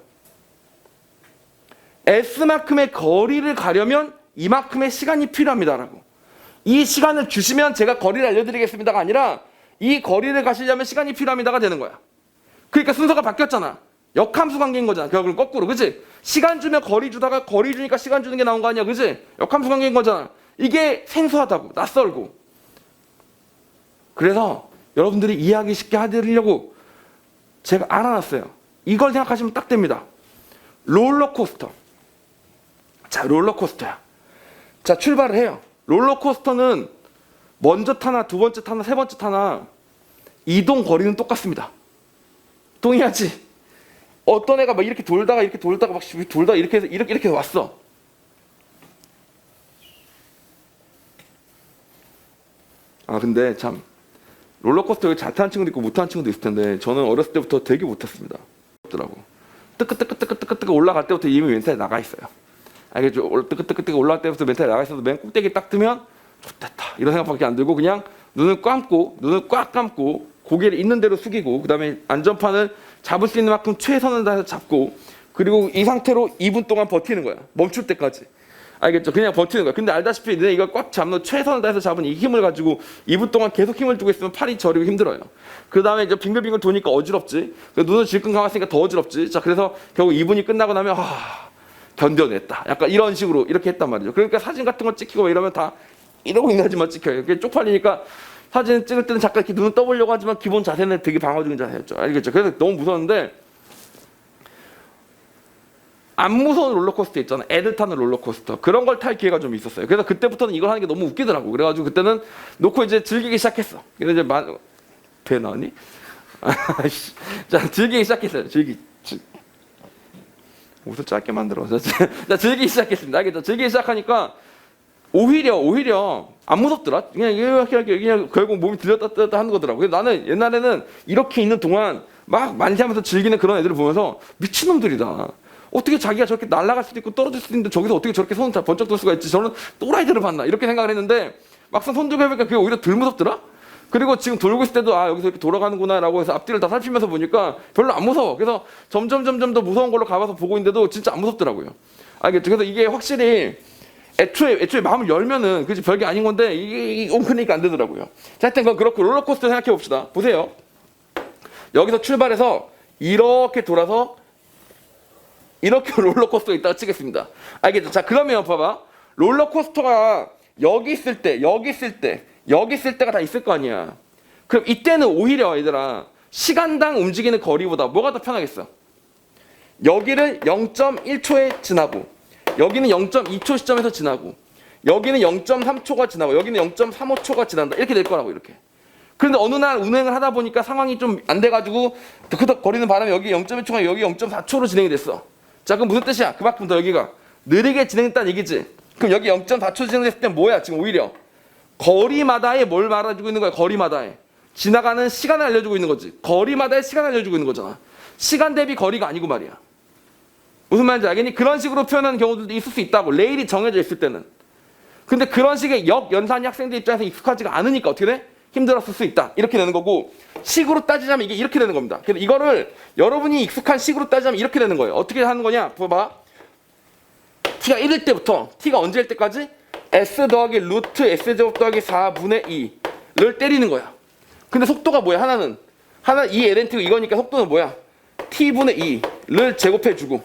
S만큼의 거리를 가려면 이만큼의 시간이 필요합니다라고. 이 시간을 주시면 제가 거리를 알려드리겠습니다가 아니라 이 거리를 가시려면 시간이 필요합니다가 되는 거야. 그러니까 순서가 바뀌었잖아. 역함수 관계인 거잖아. 결국은 거꾸로. 그치? 시간 주면 거리 주다가 거리 주니까 시간 주는 게 나온 거 아니야. 그치? 역함수 관계인 거잖아. 이게 생소하다고. 낯설고. 그래서 여러분들이 이해하기 쉽게 해드리려고 제가 알아놨어요. 이걸 생각하시면 딱 됩니다. 롤러코스터. 자, 롤러코스터야. 자, 출발을 해요. 롤러코스터는 먼저 타나 두 번째 타나 세 번째 타나 이동 거리는 똑같습니다. 동의하지? 어떤 애가 막 이렇게 돌다가 막 돌다가 이렇게 해서 이렇게 왔어. 아, 근데 참 롤러코스터 잘 타는 친구도 있고 못 타는 친구도 있을 텐데 저는 어렸을 때부터 되게 못 탔습니다. 더라고. 뜨끄뜨끄 올라갈 때부터 이미 멘탈이 나가 있어요. 알겠죠? 뜨끈뜨끈 올라갈 때부터 멘탈이 나가 있어도 맨 꼭대기 딱 뜨면 좋겠다 이런 생각밖에 안 들고 그냥 눈을 꽉 감고 고개를 있는 대로 숙이고 그 다음에 안전판을 잡을 수 있는 만큼 최선을 다해서 잡고 그리고 이 상태로 2분 동안 버티는 거야. 멈출 때까지. 알겠죠? 그냥 버티는 거야. 근데 알다시피 너네 이걸 꽉 잡는 최선을 다해서 잡은 이 힘을 가지고 2분 동안 계속 힘을 주고 있으면 팔이 저리고 힘들어요. 그 다음에 이제 빙글빙글 도니까 어지럽지. 눈을 질끈 감았으니까 더 어지럽지. 자, 그래서 결국 2분이 끝나고 나면 견뎌냈다. 약간 이런 식으로 이렇게 했단 말이죠. 그러니까 사진 같은 거 찍히고 이러면 다 이러고 있는 하지만 찍혀요. 이게 쪽팔리니까 사진 찍을 때는 잠깐 이렇게 눈을 떠보려고 하지만 기본 자세는 되게 방어적인 자세였죠. 알겠죠? 그래서 너무 무서운데 안 무서운 롤러코스터 있잖아. 애들 타는 롤러코스터. 그런 걸 탈 기회가 좀 있었어요. 그래서 그때부터는 이걸 하는 게 너무 웃기더라고. 그래가지고 그때는 놓고 이제 즐기기 시작했어. 근데 이제 배 나왔니? 자, 즐기기 시작했어요. 옷을 짧게 만들어. 자, 즐기기 시작했습니다. 알겠죠? 즐기기 시작하니까 오히려 안 무섭더라. 그냥 결국 몸이 들렸다 떴다 하는 거더라고. 그래서 나는 옛날에는 이렇게 있는 동안 막 만세하면서 즐기는 그런 애들을 보면서 미친놈들이다. 어떻게 자기가 저렇게 날아갈 수도 있고 떨어질 수도 있는데 저기서 어떻게 저렇게 손을 다 번쩍 들 수가 있지? 저는 또라이들을 봤나? 이렇게 생각을 했는데 막상 손 들고 해보니까 그게 오히려 덜 무섭더라? 그리고 지금 돌고 있을 때도 여기서 이렇게 돌아가는구나 라고 해서 앞뒤를 다 살피면서 보니까 별로 안 무서워. 그래서 점점 더 무서운 걸로 가봐서 보고 있는데도 진짜 안 무섭더라고요. 알겠죠? 그래서 이게 확실히 애초에 마음을 열면은 그지 별게 아닌 건데 이게 엉크니까 안 되더라고요. 자, 하여튼 그건 그렇고 롤러코스터 생각해 봅시다. 보세요. 여기서 출발해서 이렇게 돌아서 이렇게 롤러코스터가 있다가 치겠습니다. 알겠죠? 자, 그러면 봐봐. 롤러코스터가 여기 있을 때가 다 있을 거 아니야. 그럼 이때는 오히려 얘들아 시간당 움직이는 거리보다 뭐가 더 편하겠어? 여기를 0.1초에 지나고 여기는 0.2초 시점에서 지나고 여기는 0.3초가 지나고 여기는 0.35초가 지난다. 이렇게 될 거라고 이렇게. 그런데 어느 날 운행을 하다 보니까 상황이 좀 안 돼가지고 덕덕 거리는 바람에 여기 0.1초가 여기 0.4초로 진행이 됐어. 자, 그럼 무슨 뜻이야? 그만큼 더 여기가 느리게 진행했다는 얘기지. 그럼 여기 0.4초 진행됐을 때 뭐야? 지금 오히려 거리마다에 뭘 말해주고 있는 거야? 거리마다에 지나가는 시간을 알려주고 있는 거지. 거리마다의 시간을 알려주고 있는 거잖아. 시간 대비 거리가 아니고 말이야. 무슨 말인지 알겠니? 그런 식으로 표현하는 경우들도 있을 수 있다고. 레일이 정해져 있을 때는. 근데 그런 식의 역연산이 학생들 입장에서 익숙하지가 않으니까 어떻게 돼? 힘들었을 수 있다. 이렇게 되는 거고 식으로 따지자면 이게 이렇게 되는 겁니다. 그래서 이거를 여러분이 익숙한 식으로 따지자면 이렇게 되는 거예요. 어떻게 하는 거냐? 봐봐. t가 1일 때부터 t가 언제일 때까지? s 더하기 루트 s제곱 더하기 4분의 2를 때리는 거야. 근데 속도가 뭐야? 하나는 이 lnt고 이거니까 속도는 뭐야? t분의 2를 제곱해주고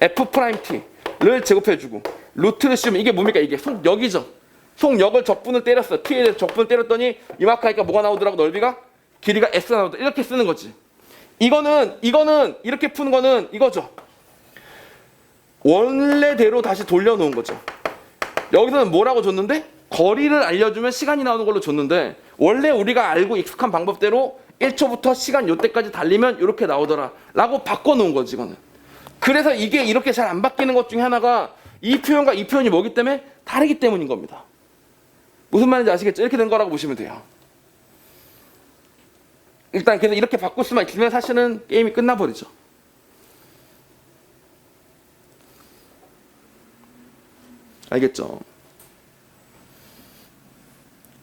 f't를 제곱해주고 루트를 씌우면 이게 뭡니까? 이게 속력이죠. 속력을 적분을 때렸어. t에 대해서 적분을 때렸더니 이만큼 하니까 뭐가 나오더라고? 넓이가? 길이가 s가 나오더라. 이렇게 쓰는 거지. 이거는 이렇게 푸는 거는 이거죠. 원래대로 다시 돌려놓은 거죠. 여기서는 뭐라고 줬는데? 거리를 알려주면 시간이 나오는 걸로 줬는데 원래 우리가 알고 익숙한 방법대로 1초부터 시간 요때까지 달리면 이렇게 나오더라 라고 바꿔놓은 거지 이거는. 그래서 이게 이렇게 잘 안 바뀌는 것 중에 하나가 이 표현과 이 표현이 뭐기 때문에 다르기 때문인 겁니다. 무슨 말인지 아시겠죠? 이렇게 된 거라고 보시면 돼요. 일단 그래서 이렇게 바꿀 수만 있으면 사실은 게임이 끝나버리죠. 알겠죠?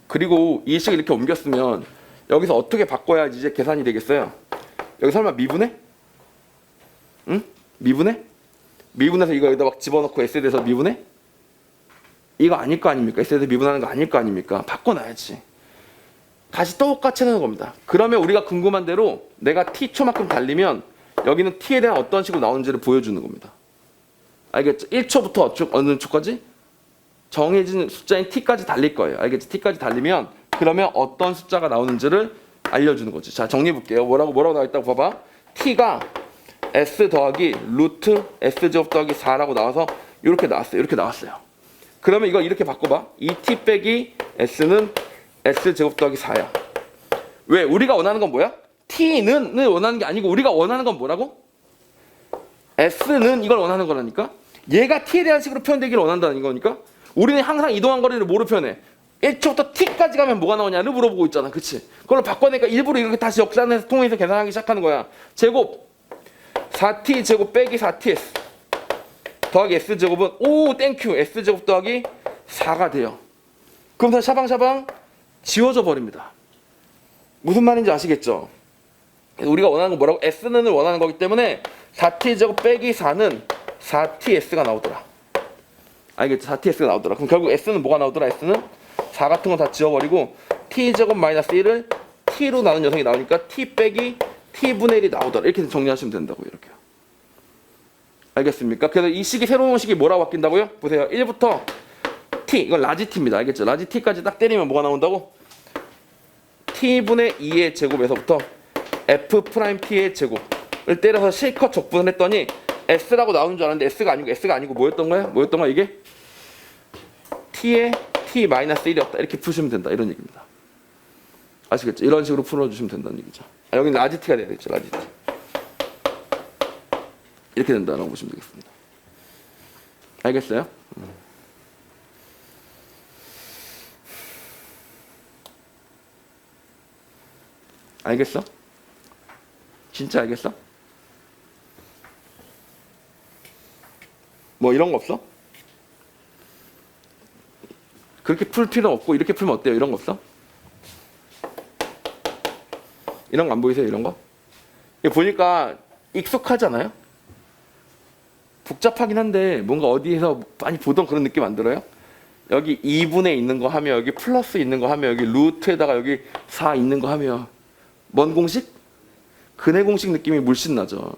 그리고 이 식을 이렇게 옮겼으면 여기서 어떻게 바꿔야 이제 계산이 되겠어요? 여기 설마 미분해? 응? 미분해? 미분해서 이거 여기다 막 집어넣고 S에 대해서 미분해? 이거 아닐 거 아닙니까? S에 대해서 미분하는 거 아닐 거 아닙니까? 바꿔놔야지. 다시 똑같이 하는 겁니다. 그러면 우리가 궁금한 대로 내가 T초만큼 달리면 여기는 T에 대한 어떤 식으로 나오는지를 보여주는 겁니다. 알겠죠? 1초부터 어느 초까지? 정해진 숫자인 T까지 달릴 거예요. 알겠죠? T까지 달리면 그러면 어떤 숫자가 나오는지를 알려주는 거지. 자, 정리해 볼게요. 뭐라고 나와 있다고 봐봐. T가 S 더하기 루트 S제곱 더하기 4라고 나와서 이렇게 나왔어요. 이렇게 나왔어요. 그러면 이거 이렇게 바꿔봐. 2T 빼기 S는 S제곱 더하기 4야. 왜? 우리가 원하는 건 뭐야? T는 원하는 게 아니고 우리가 원하는 건 뭐라고? S는 이걸 원하는 거라니까? 얘가 T에 대한 식으로 표현되기를 원한다는 거니까? 우리는 항상 이동한 거리를 뭐로 표현해? 1초부터 T까지 가면 뭐가 나오냐를 물어보고 있잖아. 그치? 그걸 바꿔내니까 일부러 이렇게 다시 역산해서 통해서 계산하기 시작하는 거야. 제곱 4T 제곱 빼기 4TS 더하기 S제곱은 오 땡큐 S제곱 더하기 4가 돼요. 그럼 다 샤방샤방 지워져 버립니다. 무슨 말인지 아시겠죠? 우리가 원하는 거 뭐라고? S는을 원하는 거기 때문에 4T제곱 빼기 4는 4TS가 나오더라. 알겠죠? 4TS가 나오더라. 그럼 결국 S는 뭐가 나오더라? S는 4 같은 건 다 지워버리고 T제곱 마이너스 1을 T로 나눈 녀석이 나오니까 T 빼기 T분의 1이 나오더라. 이렇게 정리하시면 된다고요. 이렇게요. 알겠습니까? 그래서 이 식이 새로운 식이 뭐라고 바뀐다고요? 보세요. 1부터 T, 이건 라지 T입니다. 알겠죠? 라지 T까지 딱 때리면 뭐가 나온다고? T분의 2의 제곱에서부터 F 프라임 T의 제곱을 때려서 실컷 적분을 했더니 S라고 나오는 줄 알았는데 S가 아니고 뭐였던 거야? 뭐였던 거야 이게? T의 T 마이너스 1이었다. 이렇게 푸시면 된다. 이런 얘기입니다. 아시겠죠? 이런 식으로 풀어주시면 된다는 얘기죠. 여기는 라지 T가 돼야겠죠. 라지 T. 이렇게 된다라고 보시면 되겠습니다. 알겠어요? 알겠어? 진짜 알겠어? 뭐 이런 거 없어? 그렇게 풀 필요 없고 이렇게 풀면 어때요? 이런 거 없어? 이런 거 안 보이세요? 이런 거? 이거 보니까 익숙하잖아요? 복잡하긴 한데 뭔가 어디에서 많이 보던 그런 느낌 안 들어요? 여기 2분의 있는 거 하며 여기 플러스 있는 거 하며 여기 루트에다가 여기 4 있는 거 하며 뭔 공식? 근해 공식 느낌이 물씬 나죠.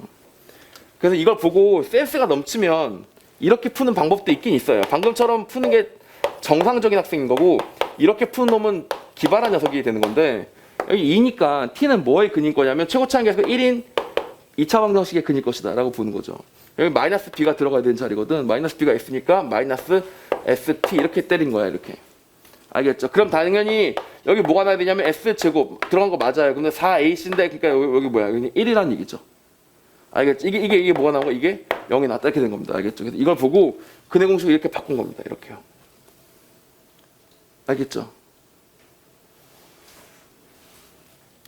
그래서 이걸 보고 센스가 넘치면 이렇게 푸는 방법도 있긴 있어요. 방금처럼 푸는 게 정상적인 학생인 거고 이렇게 푸는 놈은 기발한 녀석이 되는 건데 여기 2니까 T는 뭐의 근인 거냐면 최고차항계에서 1인 2차 방정식의 근일 것이다 라고 보는 거죠. 여기 마이너스 B가 들어가야 되는 자리거든. 마이너스 B가 있으니까 마이너스 ST 이렇게 때린 거야. 이렇게. 알겠죠? 그럼 당연히 여기 뭐가 나야 되냐면 S제곱 들어간 거 맞아요. 근데 4AC인데 그러니까 여기 뭐야? 여기 1이라는 얘기죠. 알겠죠? 이게 뭐가 나온 거? 이게 0이 나왔다 이렇게 된 겁니다. 알겠죠? 그래서 이걸 보고 근해 공식을 이렇게 바꾼 겁니다. 이렇게요. 알겠죠?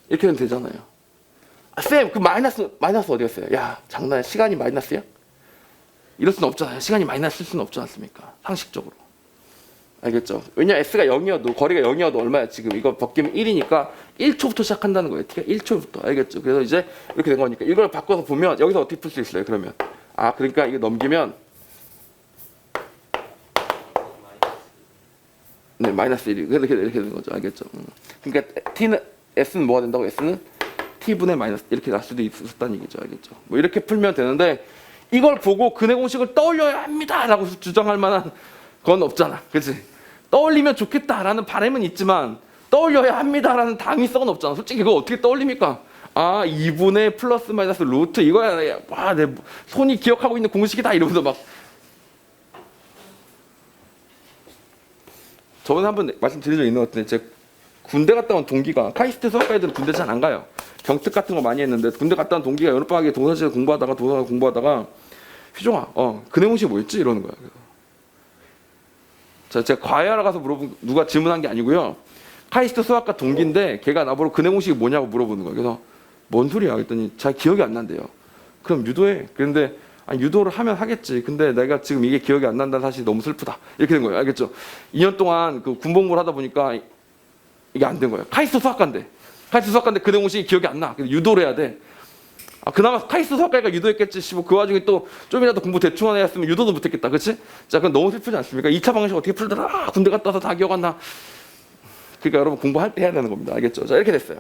이렇게 되면 되잖아요. 아, 쌤, 그 마이너스 어디 갔어요? 야, 장난, 시간이 마이너스야? 이럴 수는 없잖아요. 시간이 마이너스일 수는 없지 않습니까? 상식적으로. 알겠죠? 왜냐 S가 0이어도 거리가 0이어도 얼마야 지금 이거 벗기면 1이니까 1초부터 시작한다는 거예요. T가 1초부터. 알겠죠? 그래서 이제 이렇게 된 거니까 이걸 바꿔서 보면 여기서 어떻게 풀 수 있어요? 그러면 아 그러니까 이거 넘기면 네 마이너스 1이 이렇게 되는 거죠. 알겠죠? 그러니까 T는 S는 뭐가 된다고? S는 T분의 마이너스 이렇게 날 수도 있었다는 얘기죠. 알겠죠? 뭐 이렇게 풀면 되는데 이걸 보고 근해 공식을 떠올려야 합니다 라고 주장할 만한 건 없잖아. 그치? 떠올리면 좋겠다라는 바람은 있지만 떠올려야 합니다라는 당위성은 없잖아. 솔직히 그거 어떻게 떠올립니까? 아 2분의 플러스 마이너스 루트 이거야. 와, 내 손이 기억하고 있는 공식이다 이러면서 막 저번에 한번 말씀드린 적 있는 것 같은데 제 군대 갔다 온 동기가 카이스트 수학과 애들은 군대 잘 안 가요. 경특 같은 거 많이 했는데 군대 갔다 온 동기가 여름방학에 동사시에 공부하다가 휘종아 근해 공식이 뭐였지? 이러는 거야. 제가 과외하러 가서 물어본 누가 질문한 게 아니고요. 카이스트 수학과 동기인데 걔가 나보고 근해 공식이 뭐냐고 물어보는 거예요. 그래서 뭔 소리야? 그랬더니 잘 기억이 안 난대요. 그럼 유도해. 그런데 아니, 유도를 하면 하겠지. 근데 내가 지금 이게 기억이 안 난다는 사실이 너무 슬프다. 이렇게 된 거예요. 알겠죠? 2년 동안 그 군복무를 하다 보니까 이게 안 된 거예요. 카이스트 수학과인데 근해 공식이 기억이 안 나. 유도를 해야 돼. 아, 그나마 카이스트 수학과가 유도했겠지. 그 와중에 또 좀이라도 공부 대충 하나 했으면 유도도 못했겠다. 그렇지? 자, 그건 너무 슬프지 않습니까? 2차 방식 어떻게 풀더라? 군대 갔다 와서 다 기억 안 나. 그러니까 여러분 공부할 때 해야 되는 겁니다. 알겠죠? 자, 이렇게 됐어요.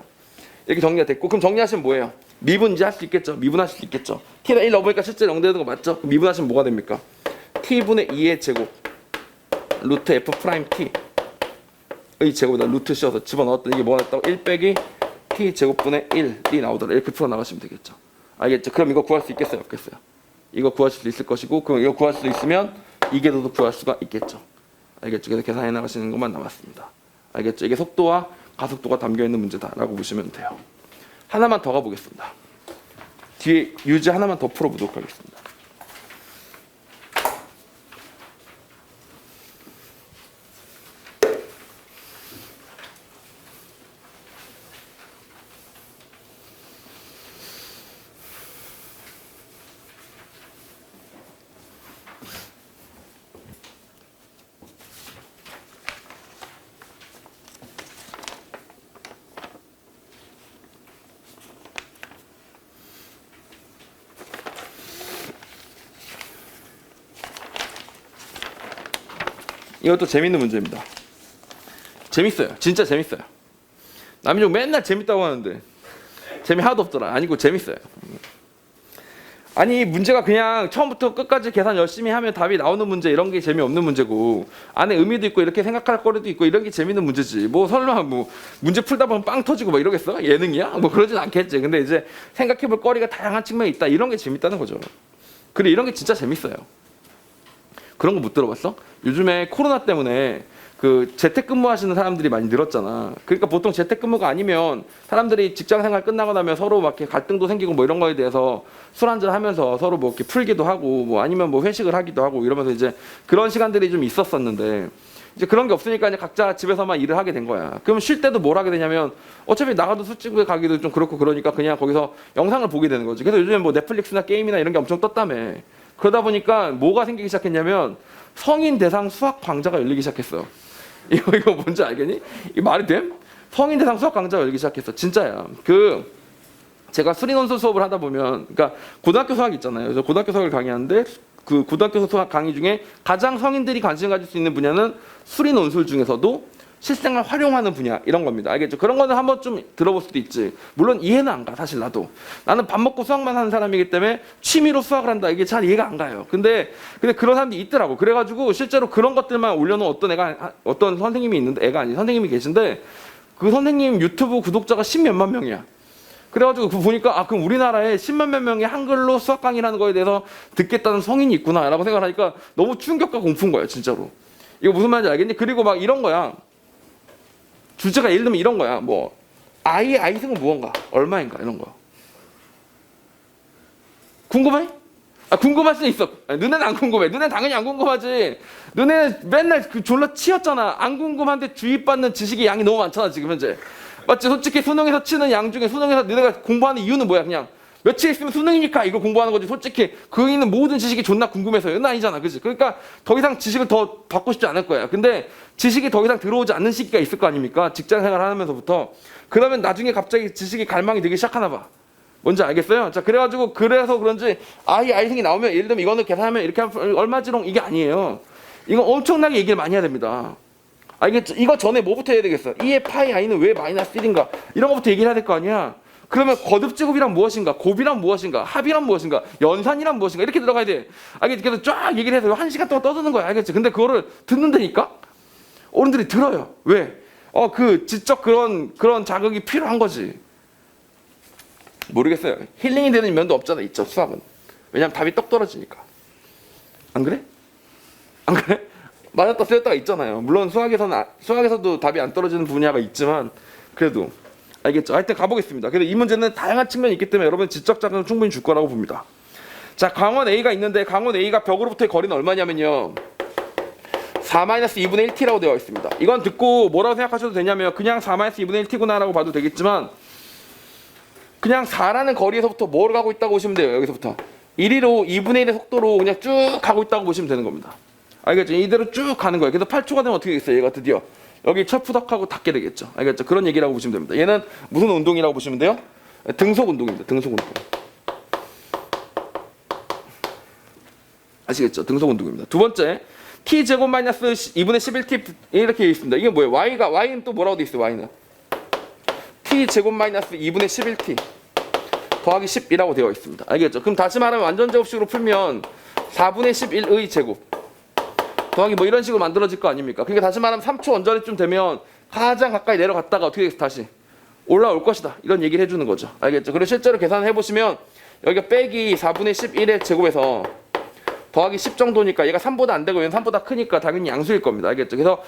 이렇게 정리가 됐고 그럼 정리하시면 뭐예요? 미분 이제 할 수 있겠죠? 미분할 수 있겠죠? T에다 1 넣어보니까 실제 0 되는 거 맞죠? 그럼 미분하시면 뭐가 됩니까? T분의 2의 제곱 루트 F 프라임 T의 제곱에다 루트 씌워서 집어넣었더니 이게 뭐가 됐다고? 1 빼기 T 제곱분의 1이 나오더라. 이렇게 풀어나가시면 되겠죠? 알겠죠? 그럼 이거 구할 수 있겠어요? 없겠어요? 이거 구하실 수 있을 것이고 그럼 이거 구할 수 있으면 이게도 구할 수가 있겠죠? 알겠죠? 그래서 계산해 나가시는 것만 남았습니다. 알겠죠? 이게 속도와 가속도가 담겨있는 문제다라고 보시면 돼요. 하나만 더 가보겠습니다. 뒤에 유지 하나만 더 풀어보도록 하겠습니다. 이것도 재밌는 문제입니다. 재밌어요. 진짜 재밌어요. 남인종 맨날 재밌다고 하는데 재미 하나도 없더라. 아니고 재밌어요. 아니 문제가 그냥 처음부터 끝까지 계산 열심히 하면 답이 나오는 문제 이런 게 재미없는 문제고 안에 의미도 있고 이렇게 생각할 거리도 있고 이런 게 재밌는 문제지. 뭐 설마 뭐 문제 풀다 보면 빵 터지고 막 이러겠어? 예능이야? 뭐 그러진 않겠지. 근데 이제 생각해볼 거리가 다양한 측면이 있다. 이런 게 재밌다는 거죠. 그래 이런 게 진짜 재밌어요. 그런 거 못 들어봤어? 요즘에 코로나 때문에 그 재택근무 하시는 사람들이 많이 늘었잖아. 그러니까 보통 재택근무가 아니면 사람들이 직장생활 끝나고 나면 서로 막 이렇게 갈등도 생기고 뭐 이런 거에 대해서 술 한잔 하면서 서로 뭐 이렇게 풀기도 하고 뭐 아니면 뭐 회식을 하기도 하고 이러면서 이제 그런 시간들이 좀 있었었는데 이제 그런 게 없으니까 이제 각자 집에서만 일을 하게 된 거야. 그러면 쉴 때도 뭘 하게 되냐면 어차피 나가도 술집에 가기도 좀 그렇고 그러니까 그냥 거기서 영상을 보게 되는 거지. 그래서 요즘에 뭐 넷플릭스나 게임이나 이런 게 엄청 떴다며. 그러다 보니까 뭐가 생기기 시작했냐면 성인 대상 수학 강좌가 열리기 시작했어. 이거 뭔지 알겠니? 이 말이 됨? 성인 대상 수학 강좌가 열리기 시작했어. 진짜야. 제가 수리논술 수업을 하다 보면, 그러니까 고등학교 수학 있잖아요. 그래서 고등학교 수학을 강의하는데 그 고등학교 수학 강의 중에 가장 성인들이 관심 가질 수 있는 분야는 수리논술 중에서도 실생활 활용하는 분야 이런 겁니다. 알겠죠? 그런 거는 한번 좀 들어볼 수도 있지. 물론 이해는 안 가. 사실 나는 밥 먹고 수학만 하는 사람이기 때문에 취미로 수학을 한다. 이게 잘 이해가 안 가요. 근데 그런 사람들이 있더라고. 그래가지고 실제로 그런 것들만 올려놓은 어떤 선생님이 있는데 애가 아니 선생님이 계신데 그 선생님 유튜브 구독자가 10몇만 명이야. 그래가지고 보니까 그럼 우리나라에 10만 몇 명의 한글로 수학 강의라는 거에 대해서 듣겠다는 성인이 있구나라고 생각하니까 너무 충격과 공포인 거예요. 진짜로. 이거 무슨 말인지 알겠니? 그리고 막 이런 거야. 주제가 예를 들면 이런 거야. 뭐 아이의 아이승은 무언가 얼마인가 이런 거. 궁금해? 궁금할 수 있어. 너네는 안 궁금해. 너네는 당연히 안 궁금하지. 너네는 맨날 졸라 치였잖아. 안 궁금한데 주입받는 지식의 양이 너무 많잖아 지금 현재. 맞지? 솔직히 수능에서 치는 양 중에 수능에서 너네가 공부하는 이유는 뭐야? 그냥 며칠 있으면 수능이니까 이걸 공부하는 거지. 솔직히 그 있는 모든 지식이 존나 궁금해서요. 는 아니잖아. 그치? 그러니까 더 이상 지식을 더 받고 싶지 않을 거야. 근데 지식이 더 이상 들어오지 않는 시기가 있을 거 아닙니까? 직장 생활 하면서부터. 그러면 나중에 갑자기 지식이 갈망이 되기 시작하나 봐. 뭔지 알겠어요? 자, 그래서 그런지 아이승이 나오면 예를 들면 이거는 계산하면 이렇게 하면 얼마지롱 이게 아니에요. 이건 엄청나게 얘기를 많이 해야 됩니다. 알겠죠? 이거 전에 뭐부터 해야 되겠어? 2의 파이 i는 왜 마이너스 1인가? 이런 것부터 얘기를 해야 될 거 아니야? 그러면 거듭제곱이란 무엇인가? 곱이란 무엇인가? 합이란 무엇인가? 연산이란 무엇인가? 이렇게 들어가야 돼. 알겠지? 그래서 쫙 얘기를 해서 1시간 동안 떠드는 거야. 알겠지? 근데 그거를 듣는다니까? 어른들이 들어요. 왜? 그 지적 그런 자극이 필요한 거지. 모르겠어요. 힐링이 되는 면도 없잖아. 있죠. 수학은. 왜냐면 답이 똑 떨어지니까. 안 그래? 안 그래? 맞았다 쓰였다가 있잖아요. 물론 수학에서도 답이 안 떨어지는 분야가 있지만 그래도 알겠죠? 하여튼 가보겠습니다. 그래서 이 문제는 다양한 측면이 있기 때문에 여러분 지적 자극은 충분히 줄 거라고 봅니다. 자, 강원 A가 있는데 강원 A가 벽으로부터의 거리는 얼마냐면요. 4-2분의 1t라고 되어 있습니다. 이건 듣고 뭐라고 생각하셔도 되냐면 그냥 4-2분의 1t구나 라고 봐도 되겠지만 그냥 4라는 거리에서부터 뭘 가고 있다고 보시면 돼요. 여기서부터 1위로 2분의 1의 속도로 그냥 쭉 가고 있다고 보시면 되는 겁니다. 알겠죠? 이대로 쭉 가는 거예요. 그래서 8초가 되면 어떻게 되겠어요? 얘가 드디어 여기 철푸덕하고 닿게 되겠죠. 알겠죠? 그런 얘기라고 보시면 됩니다. 얘는 무슨 운동이라고 보시면 돼요? 등속 운동입니다. 등속 운동. 아시겠죠? 등속 운동입니다. 두 번째, t제곱 마이너스 2분의 11t 이렇게 되어 있습니다. 이게 뭐예요? y는 또 뭐라고 되어 있어요? y는 t제곱 마이너스 2분의 11t 더하기 10이라고 되어 있습니다. 알겠죠? 그럼 다시 말하면 완전 제곱식으로 풀면 4분의 11의 제곱 더하기 뭐 이런 식으로 만들어질 거 아닙니까? 그러니까 다시 말하면 3초 언저리쯤 되면 가장 가까이 내려갔다가 어떻게 되겠어? 다시 올라올 것이다. 이런 얘기를 해주는 거죠. 알겠죠? 그리고 실제로 계산을 해보시면 여기가 빼기 4분의 11의 제곱에서 더하기 10 정도니까 얘가 3보다 안 되고 얘는 3보다 크니까 당연히 양수일 겁니다. 알겠죠? 그래서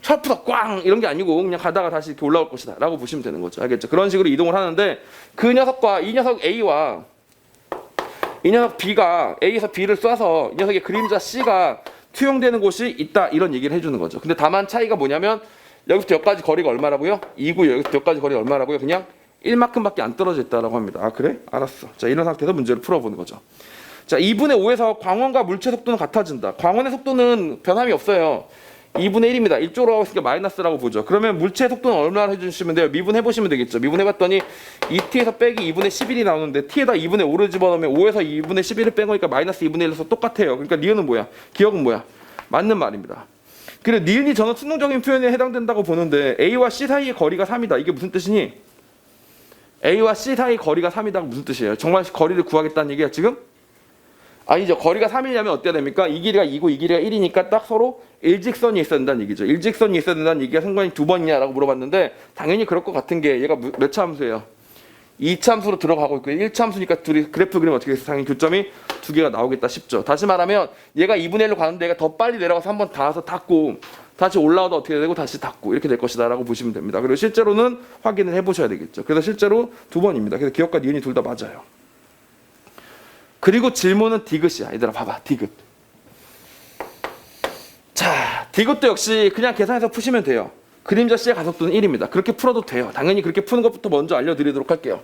철푸덕 꽝 이런 게 아니고 그냥 가다가 다시 이렇게 올라올 것이다 라고 보시면 되는 거죠. 알겠죠? 그런 식으로 이동을 하는데 그 녀석과 이 녀석 A와 이 녀석 B가 A에서 B를 쏴서 이 녀석의 그림자 C가 투영되는 곳이 있다 이런 얘기를 해주는 거죠. 근데 다만 차이가 뭐냐면 여기부터 여기까지 거리가 얼마라고요? 2고 여기부터 여기까지 거리가 얼마라고요? 그냥 1만큼밖에 안 떨어져 있다라고 합니다. 아 그래? 알았어. 자 이런 상태에서 문제를 풀어보는 거죠. 자 2분의 5에서 광원과 물체 속도는 같아진다. 광원의 속도는 변함이 없어요. 2분의 1입니다. 이쪽으로 하고 있으니까 마이너스라고 보죠. 그러면 물체의 속도는 얼마나 해주시면 돼요? 미분해보시면 되겠죠. 미분해봤더니 2t에서 빼기 2분의 11이 나오는데 t에다 2분의 5를 집어넣으면 5에서 2분의 11을 뺀 거니까 마이너스 2분의 1에서 똑같아요. 그러니까 리은은 뭐야? 기억은 뭐야? 맞는 말입니다. 그래 니은이 저는 수능적인 표현에 해당된다고 보는데 A와 C 사이의 거리가 3이다. 이게 무슨 뜻이니? A와 C 사이 거리가 3이다가 무슨 뜻이에요? 정말 거리를 구하겠다는 얘기야 지금? 아니죠. 거리가 3이냐면 어때야 됩니까? 이 길이가 2고 이 길이가 1이니까 딱 서로 일직선이 있어야 된다는 얘기죠. 일직선이 있어야 된다는 얘기가 상관이 두 번이냐라고 물어봤는데 당연히 그럴 것 같은 게 얘가 몇 차 함수예요? 2차 함수로 들어가고 있고 1차 함수니까 둘이 그래프 그리면 어떻게 돼서 당연히 교점이 두 개가 나오겠다 싶죠. 다시 말하면 얘가 2분의 1로 가는데 얘가 더 빨리 내려가서 한번 닿아서 닿고 다시 올라와도 어떻게 되고 다시 닿고 이렇게 될 것이다 라고 보시면 됩니다. 그리고 실제로는 확인을 해보셔야 되겠죠. 그래서 실제로 두 번입니다. 그래서 기억과 니은이 둘 다 맞아요. 그리고 질문은 디귿이야. 얘들아 봐봐. 디귿. 자, 디귿도 역시 그냥 계산해서 푸시면 돼요. 그림자 C의 가속도는 1입니다. 그렇게 풀어도 돼요. 당연히 그렇게 푸는 것부터 먼저 알려드리도록 할게요.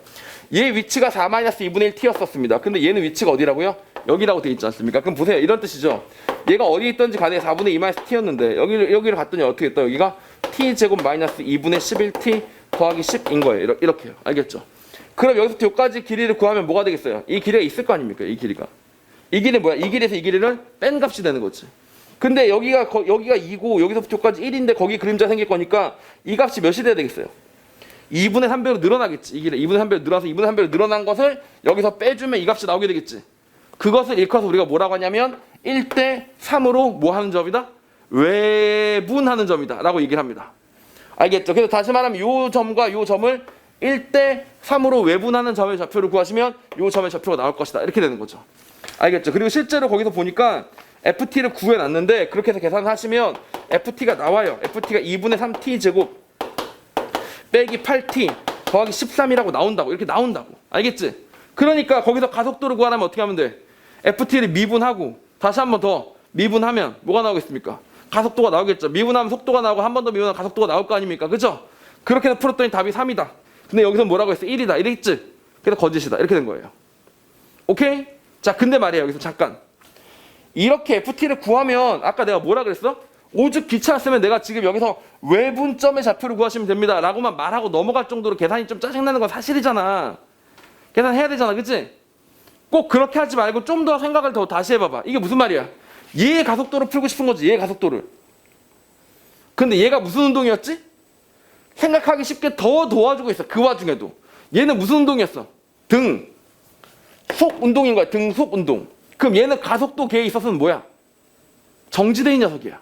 얘 위치가 4-2분의 1t였었습니다. 근데 얘는 위치가 어디라고요? 여기라고 돼 있지 않습니까? 그럼 보세요. 이런 뜻이죠. 얘가 어디에 있던지 간에 4분의 2-t였는데 여기를 갔더니 어떻게 했다? 여기가 t제곱 마이너스 2분의 11t 더하기 10인 거예요. 이렇게요. 알겠죠? 그럼 여기서부터 여기까지 길이를 구하면 뭐가 되겠어요? 이 길이가 있을 거 아닙니까? 이 길이가. 이 길이 뭐야? 이 길이에서 이 길이를 뺀 값이 되는 거지. 근데 여기가 2고 여기서부터 여기까지 1인데 거기 그림자 생길 거니까 이 값이 몇이 돼야 되겠어요? 2분의 3배로 늘어나겠지. 이 길이 2분의 3배로 늘어나서 2분의 3배로 늘어난 것을 여기서 빼주면 이 값이 나오게 되겠지. 그것을 일컬어서 우리가 뭐라고 하냐면 1대 3으로 뭐 하는 점이다? 외분하는 점이다 라고 얘기를 합니다. 알겠죠? 그래서 다시 말하면 이 점과 이 점을 1대 3으로 외분하는 점의 좌표를 구하시면 이 점의 좌표가 나올 것이다. 이렇게 되는 거죠. 알겠죠? 그리고 실제로 거기서 보니까 FT를 구해놨는데 그렇게 해서 계산하시면 FT가 나와요. FT가 2분의 3t 제곱 빼기 8t 더하기 13이라고 나온다고. 이렇게 나온다고. 알겠지? 그러니까 거기서 가속도를 구하려면 어떻게 하면 돼? FT를 미분하고 다시 한 번 더 미분하면 뭐가 나오겠습니까? 가속도가 나오겠죠. 미분하면 속도가 나오고 한 번 더 미분하면 가속도가 나올 거 아닙니까? 그죠? 그렇게 해서 풀었더니 답이 3이다. 근데 여기서 뭐라고 했어? 1이다. 이랬지? 그래서 거짓이다. 이렇게 된 거예요. 오케이? 자, 근데 말이에요. 여기서 잠깐. 이렇게 FT를 구하면 아까 내가 뭐라 그랬어? 오죽 귀찮았으면 내가 지금 여기서 외분점의 좌표를 구하시면 됩니다 라고만 말하고 넘어갈 정도로 계산이 좀 짜증나는 건 사실이잖아. 계산해야 되잖아. 그치? 꼭 그렇게 하지 말고 좀 더 생각을 더 다시 해봐봐. 이게 무슨 말이야? 얘의 가속도를 풀고 싶은 거지. 얘의 가속도를. 근데 얘가 무슨 운동이었지? 생각하기 쉽게 더 도와주고 있어. 그 와중에도. 얘는 무슨 운동이었어? 등. 속 운동인 거야. 등 속 운동. 그럼 얘는 가속도 계에 있어서는 뭐야? 정지된 녀석이야.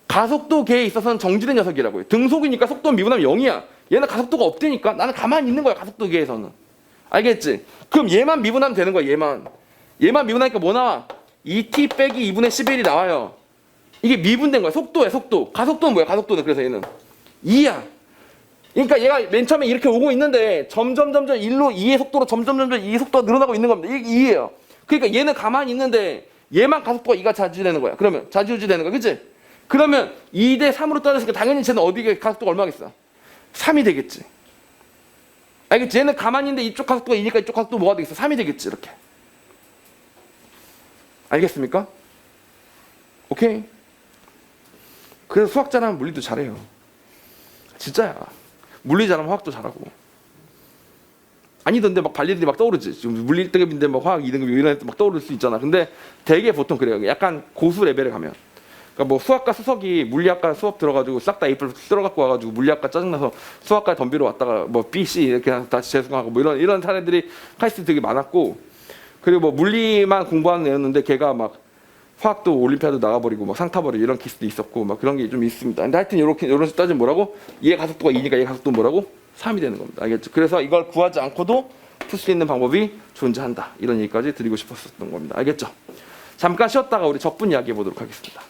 가속도 계에 있어서는 정지된 녀석이라고요. 등속이니까 속도 미분하면 0이야. 얘는 가속도가 없다니까. 나는 가만히 있는 거야. 가속도 계에서는. 알겠지? 그럼 얘만 미분하면 되는 거야. 얘만 미분하니까 뭐 나와? 2t 빼기 2분의 11이 나와요. 이게 미분된 거야. 속도야. 속도. 가속도는 뭐야? 가속도는. 그래서 얘는 2야. 그러니까 얘가 맨 처음에 이렇게 오고 있는데 점점 1로 2의 속도로 점점 2의 속도가 늘어나고 있는 겁니다. 이게 2예요. 그러니까 얘는 가만히 있는데 얘만 가속도가 2가 자주되는 거야. 그러면 자주유지 되는 거야. 그치? 그러면 2대 3으로 떨어졌으니까 당연히 쟤는 어디에 가속도가 얼마겠어? 3이 되겠지. 알겠지? 얘는 가만히 있는데 이쪽 가속도가 2니까 이쪽 가속도 뭐가 되겠어? 3이 되겠지. 이렇게. 알겠습니까? 오케이? 그래서 수학 잘하면 물리도 잘해요. 진짜야. 물리 잘하면 화학도 잘하고. 아니던데 막 발리들이 막 떠오르지. 지금 물리 1등급인데 막 화학 2등급 이런 애들 막 떠오를 수 있잖아. 근데 되게 보통 그래요. 약간 고수 레벨에 가면. 그러니까 뭐 수학과 수석이 물리학과 수업 들어가지고 싹 다 A플 쓸어갖고 와가지고 물리학과 짜증나서 수학과 덤비러 왔다가 뭐 B, C 이렇게 다시 재수강하고 뭐 이런 사례들이 카이스트 되게 많았고, 그리고 뭐 물리만 공부하는 애였는데 걔가 막 화학도 올림피아드 나가버리고 막 상 타버리고 이런 케이스도 있었고 막 그런 게 좀 있습니다. 근데 하여튼 이런 식으로 따지면 뭐라고? 얘 가속도가 2니까 얘 가속도 뭐라고? 3이 되는 겁니다. 알겠죠? 그래서 이걸 구하지 않고도 풀 수 있는 방법이 존재한다. 이런 얘기까지 드리고 싶었던 겁니다. 알겠죠? 잠깐 쉬었다가 우리 적분 이야기해 보도록 하겠습니다.